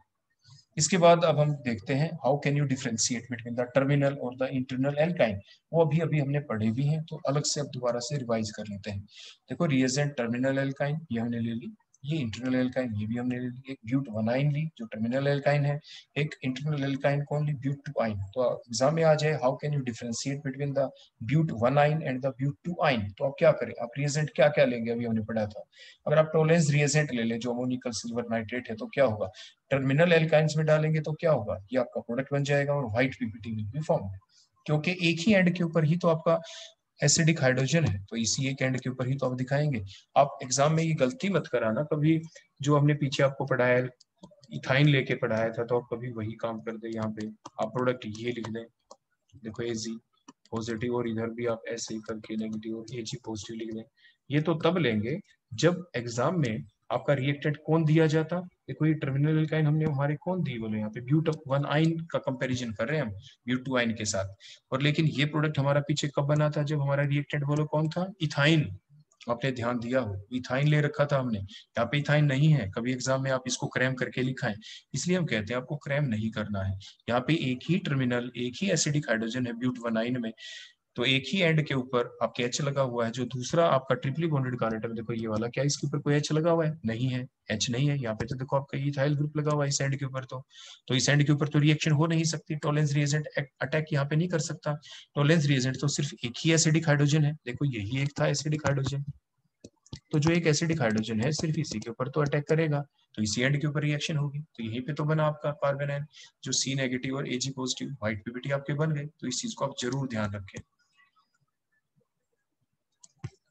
इसके बाद अब हम देखते हैं how can you differentiate between the terminal और द इंटरनल एल्काइन। वो अभी अभी हमने पढ़े भी हैं, तो अलग से अब दोबारा से रिवाइज कर लेते हैं। देखो रिएजेंट टर्मिनल एल्काइन ये हमने ले ली, ये इंटरनल एल्काइन, ये भी हमने ले ली। एक ब्यूट 1 ली जो टर्मिनल एल्काइन है, एक इंटरनल एल्काइन कौन ली, ब्यूट 2 तो एग्जाम में आ जाए how can you differentiate between the but 1 and the but 2 तो आप क्या करें, आप रिएजेंट क्या क्या लेंगे, अभी हमने पढ़ा था। अगर आप टोलेंस रिएजेंट ले लें जो अमोनिकल सिल्वर नाइट्रेट है तो क्या होगा, टर्मिनल एल्काइंस में डालेंगे तो क्या होगा, ये आपका प्रोडक्ट बन जाएगा और white PPT will be form, क्योंकि एक ही एंड के ऊपर ही तो आपका एसिडिक हाइड्रोजन है, तो इसी एक एंड के ऊपर ही तो आप दिखाएंगे। आप एग्जाम में ये गलती मत कराना कभी, जो हमने पीछे आपको पढ़ाया इथाइन लेके पढ़ाया था तो आप कभी वही काम कर दे। यहाँ पे आप प्रोडक्ट ये लिख दें, देखो एजी पॉजिटिव, और इधर भी आप ऐसे ही करके नेगेटिव और एजी पॉजिटिव लिख दें। ये तो तब लेंगे जब एग्जाम में आपका रिएक्टेंट कौन दिया जाता, देखो ये टर्मिनल एल्काइन हमने हमारे कौन दी, बोले यहाँ पे ब्यूट 1 का कंपैरिजन कर रहे हैं हम ब्यूट 2 के साथ। और लेकिन ये प्रोडक्ट हमारा पीछे कब बना था, जब हमारा रिएक्टेंट बोलो कौन था, इथाइन। आपने ध्यान दिया हो इथाइन ले रखा था हमने, यहाँ पे इथाइन नहीं है, कभी एग्जाम में आप इसको क्रैम करके लिखाएं, इसलिए हम कहते हैं आपको क्रैम नहीं करना है। यहाँ पे एक ही टर्मिनल, एक ही एसिडिक हाइड्रोजन है ब्यूट 1 में, तो एक ही एंड के ऊपर आपके एच लगा हुआ है। जो दूसरा आपका ट्रिपली बॉन्डेड कार्बन है, देखो ये वाला, क्या इसके ऊपर कोई एच लगा हुआ है, नहीं है, एच नहीं है। यहाँ पे तो देखो आपका इथाइल ग्रुप लगा हुआ है इस एंड के ऊपर, तो इस एंड के ऊपर तो रिएक्शन हो नहीं सकती, टोलेंस रिएजेंट अटैक यहाँ पे नहीं कर सकता। टोलेंस रिएजेंट तो सिर्फ एक ही एसिडिक हाइड्रोजन है, देखो यही एक था एसिडिक हाइड्रोजन, तो जो एक एसिडिक हाइड्रोजन है सिर्फ इसी के ऊपर तो अटैक करेगा, तो इसी एंड के ऊपर रिएक्शन होगी, तो यहीं पे तो बना आपका कार्बन एन, जो सी नेगेटिव और एजी पॉजिटिव व्हाइट पीपीटी आपके बन गए। तो इस चीज को आप जरूर ध्यान रखें।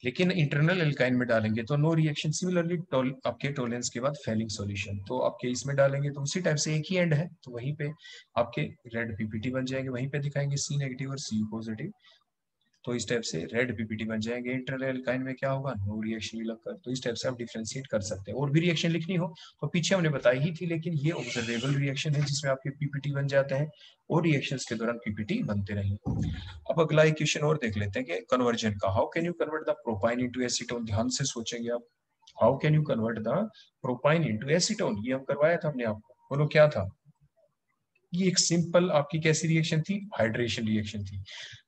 लेकिन इंटरनल एल्काइन में डालेंगे तो नो रिएक्शन, सिमिलरली आपके टोलेंस के बाद फेलिंग सॉल्यूशन, तो आपके इसमें डालेंगे तो उसी टाइप से एक ही एंड है, तो वहीं पे आपके रेड पीपीटी बन जाएंगे, वहीं पे दिखाएंगे सी नेगेटिव और सी पॉजिटिव, तो इस टाइप से रेड पीपीटी बन जाएंगे। इंटरनल एल्काइन में क्या होगा, नो रिएक्शन लगकर, तो इस टाइप से आप डिफरेंशिएट कर सकते हैं। और भी रिएक्शन लिखनी हो तो पीछे हमने बताई ही थी, लेकिन ये ऑब्जर्वेबल रिएक्शन है जिसमें आपके पीपीटी बन जाते हैं और रिएक्शंस के दौरान पीपीटी बनते रहेंगे। अब अगला एक क्वेश्चन और देख लेते हैं कि कन्वर्जन का, how can you convert the propyne into acetone, ध्यान से सोचेंगे आप, how can you convert the propyne into acetone, ये हम करवाया था हमने आपको, बोलो क्या था, ये एक सिंपल आपकी कैसी रिएक्शन थी, हाइड्रेशन रिएक्शन थी।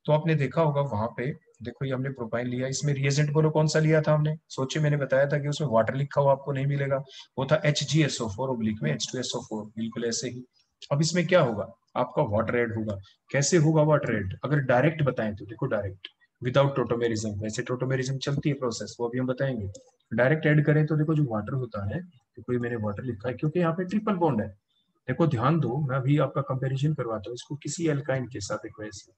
तो आपने देखा होगा वहां पे, देखो ये हमने प्रोपाइन लिया, इसमें रिएजेंट बोलो कौन सा लिया था हमने, सोचिए, मैंने बताया था कि उसमें वाटर लिखा हुआ आपको नहीं मिलेगा, वो था HgSO4 ओब्लिक में H2SO4, बिल्कुल ऐसे ही। अब इसमें क्या होगा, आपका वाटर ऐड होगा, कैसे होगा वाटर ऐड, अगर डायरेक्ट बताएं तो देखो डायरेक्ट विदाउट टोटोमेरिज्म, वैसे टोटोमेरिज्म चलती है प्रोसेस, वो अभी हम बताएंगे। डायरेक्ट ऐड करें तो देखो जो वाटर होता है, देखो ये मैंने वाटर लिखा है क्योंकि यहाँ पे ट्रिपल बॉन्ड है, देखो ध्यान दो, मैं अभी आपका कंपैरिजन करवाता हूँ इसको किसी एल्काइन के साथ, एक वैसे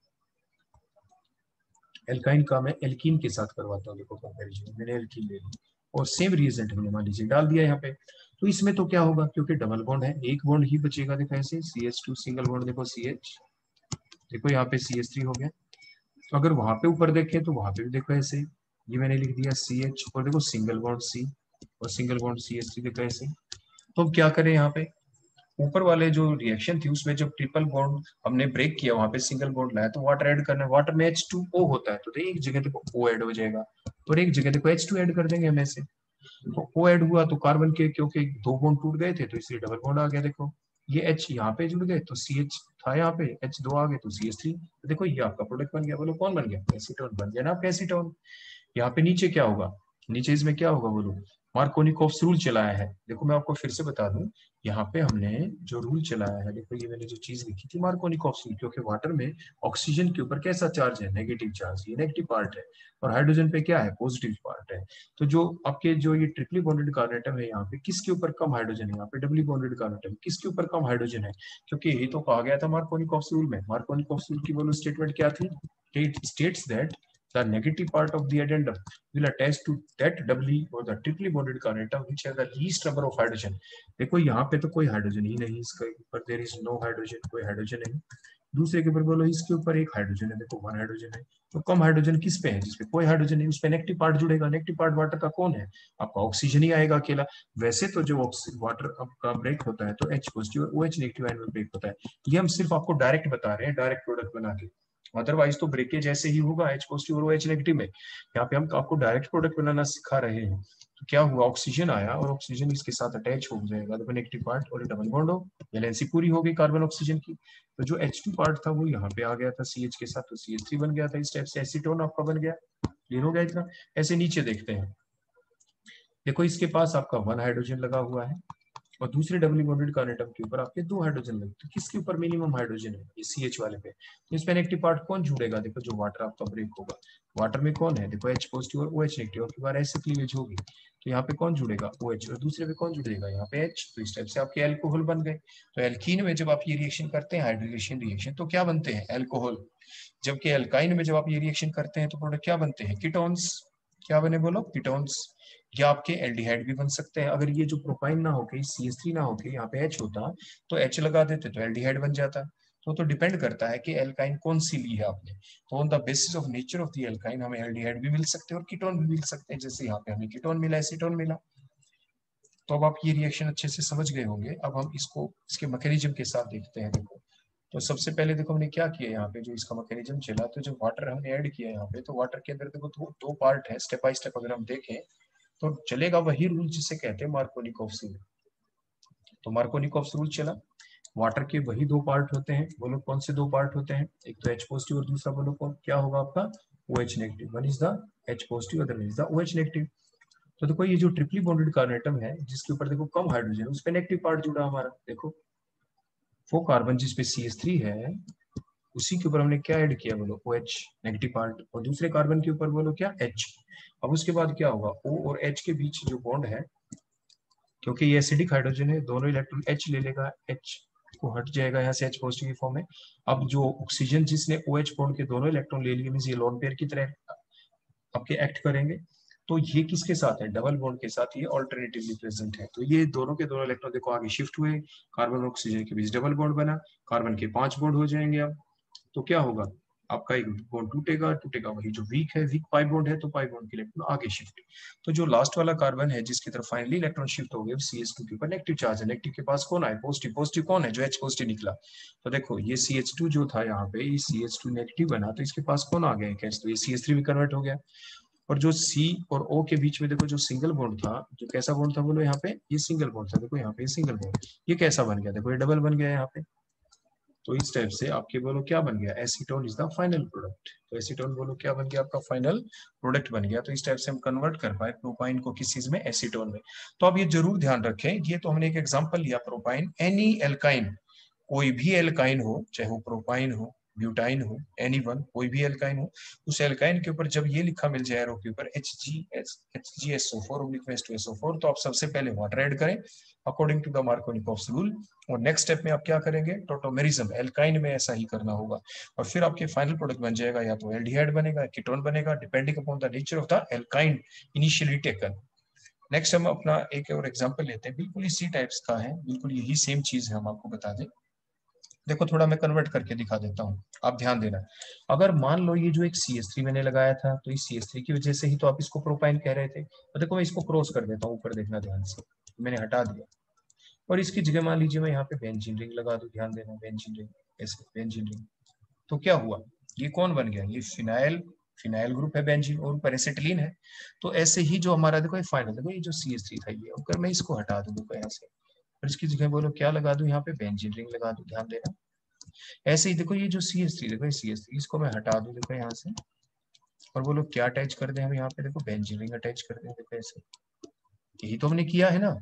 एल्काइन का मैं एल्कीन के साथ करवाता हूँ, देखो कंपैरिजन, मैंने एल्कीन ले ली और सेम रिएजेंट हमने मान लीजिए डाल दिया यहाँ पे, तो इसमें तो क्या होगा, क्योंकि डबल बॉन्ड है, एक बॉन्ड ही बचेगा, देखो ऐसे CH2 सिंगल बॉन्ड, देखो CH, देखो यहाँ पे CH3 हो गया। तो अगर वहां पे ऊपर देखें तो वहां पे भी देखो ऐसे, ये मैंने लिख दिया CH और देखो सिंगल बॉन्ड C और सिंगल बॉन्ड CH3, देखो ऐसे। तो अब क्या करें, यहाँ पे ऊपर वाले जो रिएक्शन थी उसमें जब ट्रिपल बॉन्ड हमने ब्रेक किया, वहां पे सिंगल बॉन्ड लाया, तो वाटर ऐड करना है, वाटर में H2O होता है, तो एक जगह देखो O ऐड हो जाएगा और एक जगह देखो H2 ऐड कर देंगे हम ऐसे, तो O ऐड हुआ तो कार्बन के क्योंकि दो बॉन्ड टूट गए थे तो इसलिए डबल बॉन्ड आ गया, देखो ये H यहाँ पे जुड़ गए तो CH था, यहाँ पे H2 आ गए तो CH3, तो देखो ये आपका प्रोडक्ट बन गया, बोलो कौन बन गया, एसीटोन बन गया ना आपका एसीटोन। यहाँ पे नीचे क्या होगा, नीचे इसमें क्या होगा बोलो, मार्कोनिकोव्स रूल चलाया है, देखो मैं आपको फिर से बता दूं, यहाँ पे हमने जो रूल चलाया है, देखो ये मैंने जो चीज लिखी थी मार्कोनिकोव्स रूल, क्योंकि वाटर में ऑक्सीजन के ऊपर कैसा चार्ज है, नेगेटिव चार्ज, ये नेगेटिव पार्ट है, और हाइड्रोजन पे क्या है, पॉजिटिव पार्ट है। तो जो आपके जो ये ट्रिपली बॉन्डेड कार्बन एटम है, यहाँ पे किसके ऊपर कम हाइड्रोजन है, यहाँ पे डबली बॉन्डेड कार्बन एटम किसके ऊपर कम हाइड्रोजन है, क्योंकि ये तो कहा गया था मार्कोनिकोव्स रूल में। मार्कोनिकोव्स रूल की बोलो स्टेटमेंट क्या थी, it states that the negative part of the addendum will attach to that doubly or the triply bonded carbon atom which has the least number of hydrogen। देखो यहाँ पे तो कोई हाइड्रोजन ही नहीं, इसके ऊपर there is no hydrogen, कोई hydrogen नहीं। दूसरे के ऊपर बोलो इसके ऊपर एक हाइड्रोजन है, देखो 1 हाइड्रोजन है, तो कम हाइड्रोजन किस पे है, जिसपे कोई हाइड्रोजन नहीं, उस पे नेगेटिव पार्ट जुड़ेगा, नेगेटिव पार्ट वाटर का कौन है, आपका ऑक्सीजन ही आएगा अकेला। वैसे तो जो वाटर आपका ब्रेक होता है तो H पॉजिटिव और OH नेगेटिव आयन में ब्रेक होता है, ये हम सिर्फ आपको डायरेक्ट बता रहे हैं, डायरेक्ट प्रोडक्ट बना के, अदरवाइज तो ब्रेकेज ऐसे ही होगा H पॉजिटिव और OH नेगेटिव में। यहाँ पे हम आपको डायरेक्ट प्रोडक्ट बनाना सिखा रहे हैं, तो क्या हुआ, ऑक्सीजन आया और ऑक्सीजन इसके साथ अटैच हो जाएगा, देखो नेगेटिव पार्ट और डबल बॉन्ड हो, वैलेंसी पूरी हो गई कार्बन ऑक्सीजन की। तो जो H2 पार्ट था वो यहाँ पे आ गया था CH के साथ, तो CH3 बन गया था, इस टाइप से एसीटोन आपका बन गया, क्लियर हो गया इतना। ऐसे नीचे देखते हैं, देखो इसके पास आपका 1 हाइड्रोजन लगा हुआ है और दूसरे डबली बॉन्डेड कार्बन एटम के ऊपर आपके 2 हाइड्रोजन लगे, तो किसके ऊपर मिनिमम हाइड्रोजन है? ये CH वाले पे। तो इसमें नेगेटिव पार्ट कौन जुड़ेगा? देखो जो वाटर आपका ब्रेक होगा, वाटर में कौन है? देखो H पॉजिटिव और OH नेगेटिव, और बार ऐसे क्लीवेज होगी तो यहाँ पे कौन जुड़ेगा? OH, और दूसरे पे कौन जुड़ेगा? यहाँ पे H। तो इस टाइप से आपके एल्कोहल बन गए। तो एल्कीन में जब आप ये रिएक्शन करते हैं, हाइड्रोलिनेशन रिएक्शन, तो क्या बनते हैं? एल्कोहल। जबकि एल्काइन में जब आप ये रिएक्शन करते हैं तो प्रोडक्ट क्या बनते हैं? कीटोन्स। क्या बने बोलो? कीटोन्स। या आपके एल्डिहाइड भी बन सकते हैं। अगर ये जो प्रोपाइन ना होके CH3 ना होके यहाँ पे H होता तो H लगा देते तो एल्डिहाइड बन जाता। तो डिपेंड करता है कि एल्काइन कौन सी ली है आपने। तो on the basis of nature of the alkyne हमें एल्डिहाइड भी मिल सकते हैं और कीटोन भी मिल सकते हैं। जैसे यहाँ पे हमें कीटोन मिला, एसीटोन मिला। तो अब आप ये रिएक्शन अच्छे से समझ गए होंगे। अब हम इसको इसके मैकेनिज्म के साथ देखते हैं। देखो तो सबसे पहले देखो हमने क्या किया यहाँ पे, जो इसका मैकेनिज्म चला, तो जो वाटर हमने ऐड किया यहाँ पे, तो वाटर के अंदर देखो दो पार्ट है। स्टेप बाय स्टेप अगर हम देखें तो चलेगा वही रूल जिसे कहते हैं मार्कोनिकॉफ्स रूल। तो मार्कोनिकॉफ्स रूल चला, वाटर के वही 2 पार्ट होते हैं। बोलो कौन से 2 पार्ट होते हैं? एक तो H पॉजिटिव और दूसरा बोलो कौन क्या होगा आपका? OH negative. One is the H positive, other is the OH negative. तो देखो ये जो ट्रिपली बॉन्डेड कार्बन एटम है जिसके ऊपर देखो कम हाइड्रोजन, उस पे नेगेटिव पार्ट जुड़ा हमारा। देखो वो कार्बन जिसपे CH3 है उसी के ऊपर हमने क्या ऐड किया? बोलो OH नेगेटिव पार्ट, और दूसरे कार्बन के ऊपर बोलो क्या? H। अब उसके बाद क्या होगा? O और H के बीच जो बॉन्ड है, क्योंकि ये एसिडिक हाइड्रोजन है, दोनों इलेक्ट्रॉन H ले लेगा, H को हट जाएगा यहाँ से H पॉजिटिव की फॉर्म में। अब जो ऑक्सीजन जिसने OH बॉन्ड के दोनों इलेक्ट्रॉन ले लिए, मींस ये लोन पेयर की तरह आपके एक्ट करेंगे। तो ये किसके साथ है? डबल बॉन्ड के साथ ये ऑल्टरनेटिवली प्रेजेंट है। तो ये दोनों के दोनों इलेक्ट्रॉन देखो आगे शिफ्ट हुए, कार्बन और ऑक्सीजन के बीच डबल बॉन्ड बना, कार्बन के 5 बॉन्ड हो जाएंगे। अब तो क्या होगा? आपका एक बॉन्ड टूटेगा, टूटेगा वही जो वीक है, वीक पाई बॉन्ड है, तो पाई बॉन्ड के इलेक्ट्रॉन आगे शिफ्ट। तो जो लास्ट वाला कार्बन है जिसकी तरफ फाइनली इलेक्ट्रॉन शिफ्ट हो गए, CH2 के ऊपर नेगेटिव चार्ज है। नेगेटिव के पास कौन आए? पॉजिटिव। पॉजिटिव कौन है? जो H पॉजिटिव निकला। तो देखो ये CH2 जो था यहाँ पे, ये CH2 नेगेटिव बना, तो इसके पास कौन आ गया? कैसे? तो ये CH3 भी कन्वर्ट हो गया। और जो C और O के बीच में देखो जो सिंगल बॉन्ड था, जो कैसा बॉन्ड था बोलो? यहाँ पे ये सिंगल बॉन्ड था। देखो यहाँ पे सिंगल बॉन्ड, ये कैसा बन गया? देखो ये डबल बन गया यहाँ पे। तो इस टाइप से आपके बोलो क्या बन गया? Acetone is the final product. तो एसीटोन बोलो क्या बन गया? आपका फाइनल प्रोडक्ट बन गया। तो इस टाइप से हम कन्वर्ट कर पाए प्रोपाइन को किस चीज में? एसीटोन में। तो अब ये जरूर ध्यान रखें, ये तो हमने एक एग्जांपल लिया प्रोपाइन। एनी एल्काइन, कोई भी एल्काइन हो, चाहे वो प्रोपाइन हो, ब्यूटाइन हो, एनी वन, कोई भी एल्काइन हो, उस एल्काइन के ऊपर जब ये लिखा मिल जाए एरो के ऊपर HgSO4 तो आप सबसे पहले वाटर ऐड करें according to the Markovnikov's rule. और नेक्स्ट स्टेप में आप क्या करेंगे? टोटोमेरिज्म, एल्काइन में ऐसा ही करना होगा। और फिर आपके फाइनल प्रोडक्ट बन जाएगा, या तो एल्डिहाइड बनेगा, कीटोन बनेगा, depending upon the nature of the alkyne initially taken. Next हम अपना एक और एग्जांपल लेते हैं, बिल्कुल इसी टाइप्स का है, बिल्कुल यही सेम चीज है, हम आपको बता दें। देखो थोड़ा मैं कन्वर्ट करके दिखा देता हूँ, आप ध्यान देना। अगर मान लो ये जो एक CH3 मैंने लगाया था, तो इस CH3 की वजह से ही तो आप इसको प्रोपाइन कह रहे थे। तो देखो मैं इसको क्रॉस कर देता हूँ, ऊपर देखना ध्यान से, मैंने हटा दिया। और इसकी जगह मान लीजिए मैं यहाँ पे बेंजीन रिंग लगा दूं, ध्यान देना, बेंजीन रिंग, ऐसे बेंजीन रिंग। तो क्या हुआ? ये कौन बन गया? ये फिनाइल, फिनाइल ग्रुप है बेंजीन, और ऊपर एसिटिलीन है। तो ऐसे ही जो हमारा देखो ये फाइनल, देखो ये जो CH3 था ये, अगर मैं इसको हटा दूं देखो यहाँ से, और इसकी जगह बोलो क्या लगा दूं? यहाँ पे बेंजीन रिंग लगा दूं, ध्यान देना। ऐसे ही देखो ये जो CH3, देखो CH3 इसको मैं हटा दूं देखो यहाँ से, और बोलो क्या अटैच कर दे हम यहाँ पे? देखो बेंजीन रिंग अटैच कर दे, देखो ऐसे। यही तो हमने किया है ना।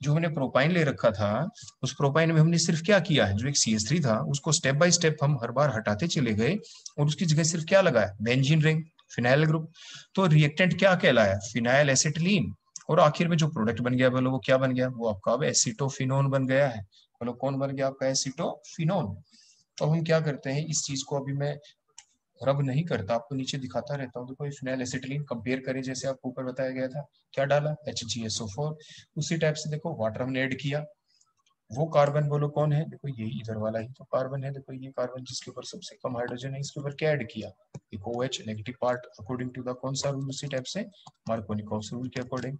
जो हमने प्रोपाइन ले रखा था, उस प्रोपाइन में हमने सिर्फ क्या किया है? जो एक CH3 था उसको स्टेप बाय स्टेप हम हर बार हटाते चले गए, और उसकी जगह सिर्फ क्या लगाया? Benzene ring, phenyl group. तो रिएक्टेंट क्या कहलाया? Phenyl acetylene. और आखिर में जो प्रोडक्ट बन गया बोलो वो क्या बन गया? वो आपका अब एसिटोफिनोन बन गया है। बोलो कौन बन गया आपका? एसिटोफिनोन। तो हम क्या करते हैं, इस चीज को अभी मैं रब नहीं करता, आपको नीचे दिखाता रहता हूँ। देखो ये फिनाइल एसिटिलीन कंपेयर करें जैसे आपको ऊपर बताया गया था, क्या डाला? HgSO4। उसी टाइप से देखो वाटर हमने ऐड किया, वो कार्बन बोलो कौन है? देखो यही इधर वाला ही तो कार्बन है। देखो ये कार्बन जिसके ऊपर सबसे कम हाइड्रोजन है, इसके ऊपर क्या ऐड किया? एक OH negative part, according to the कौन सा रूल? उसी टाइप से मार्कोनिकॉफ्स रूल के अकॉर्डिंग।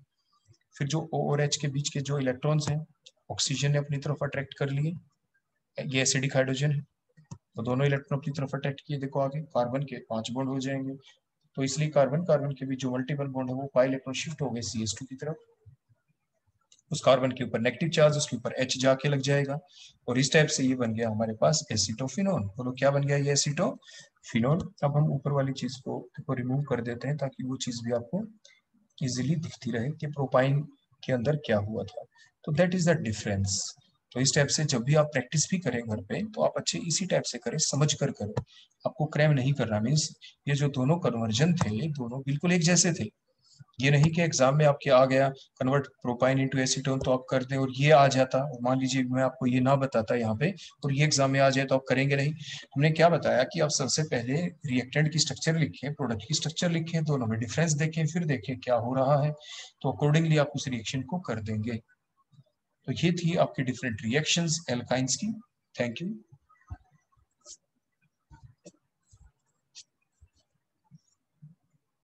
फिर जो O और H के बीच के जो इलेक्ट्रॉन्स हैं, ऑक्सीजन ने अपनी तरफ अट्रैक्ट कर लिए, ये एसिडिक हाइड्रोजन है, तो दोनों इलेक्ट्रॉन अपनी तरफ अट्रैक्ट किए। देखो आगे कार्बन के 5 बॉन्ड हो जाएंगे, तो इसलिए कार्बन कार्बन के बीच जो मल्टीपल बॉन्ड है वो पाई इलेक्ट्रॉन शिफ्ट हो गए CH2 की तरफ। उस कार्बन के ऊपर नेगेटिव चार्ज, उसके ऊपर H जाके लग जाएगा, और इस टाइप से ये बन गया हमारे पास एसिटोफिनोन। बोलो क्या बन गया? ये एसिटोफिनोन। अब हम ऊपर वाली चीज को रिमूव कर देते हैं ताकि वो चीज भी आपको इजीली दिखती रहे कि प्रोपाइन के अंदर क्या हुआ था। तो दैट इज द डिफरेंस। तो इस टाइप से जब भी आप प्रैक्टिस भी करें घर पे तो आप अच्छे इसी टाइप से करें, समझ कर करें, आपको क्रैम नहीं करना। मीन्स ये जो दोनों कन्वर्जन थे दोनों बिल्कुल एक जैसे थे। ये नहीं कि एग्जाम में आपके आ गया कन्वर्ट प्रोपाइन इनटू एसीटोन तो आप कर दें और ये आ जाता, और मान लीजिए मैं आपको ये ना बताता यहाँ पे और ये एग्जाम में आ जाए तो आप करेंगे नहीं। हमने क्या बताया कि आप सबसे पहले रिएक्टेंट की स्ट्रक्चर लिखें, प्रोडक्ट की स्ट्रक्चर लिखें, दोनों में डिफरेंस देखें, फिर देखें क्या हो रहा है, तो अकॉर्डिंगली आप उस रिएक्शन को कर देंगे। तो ये थी आपकी डिफरेंट रिएक्शंस एल्काइंस की। Thank you.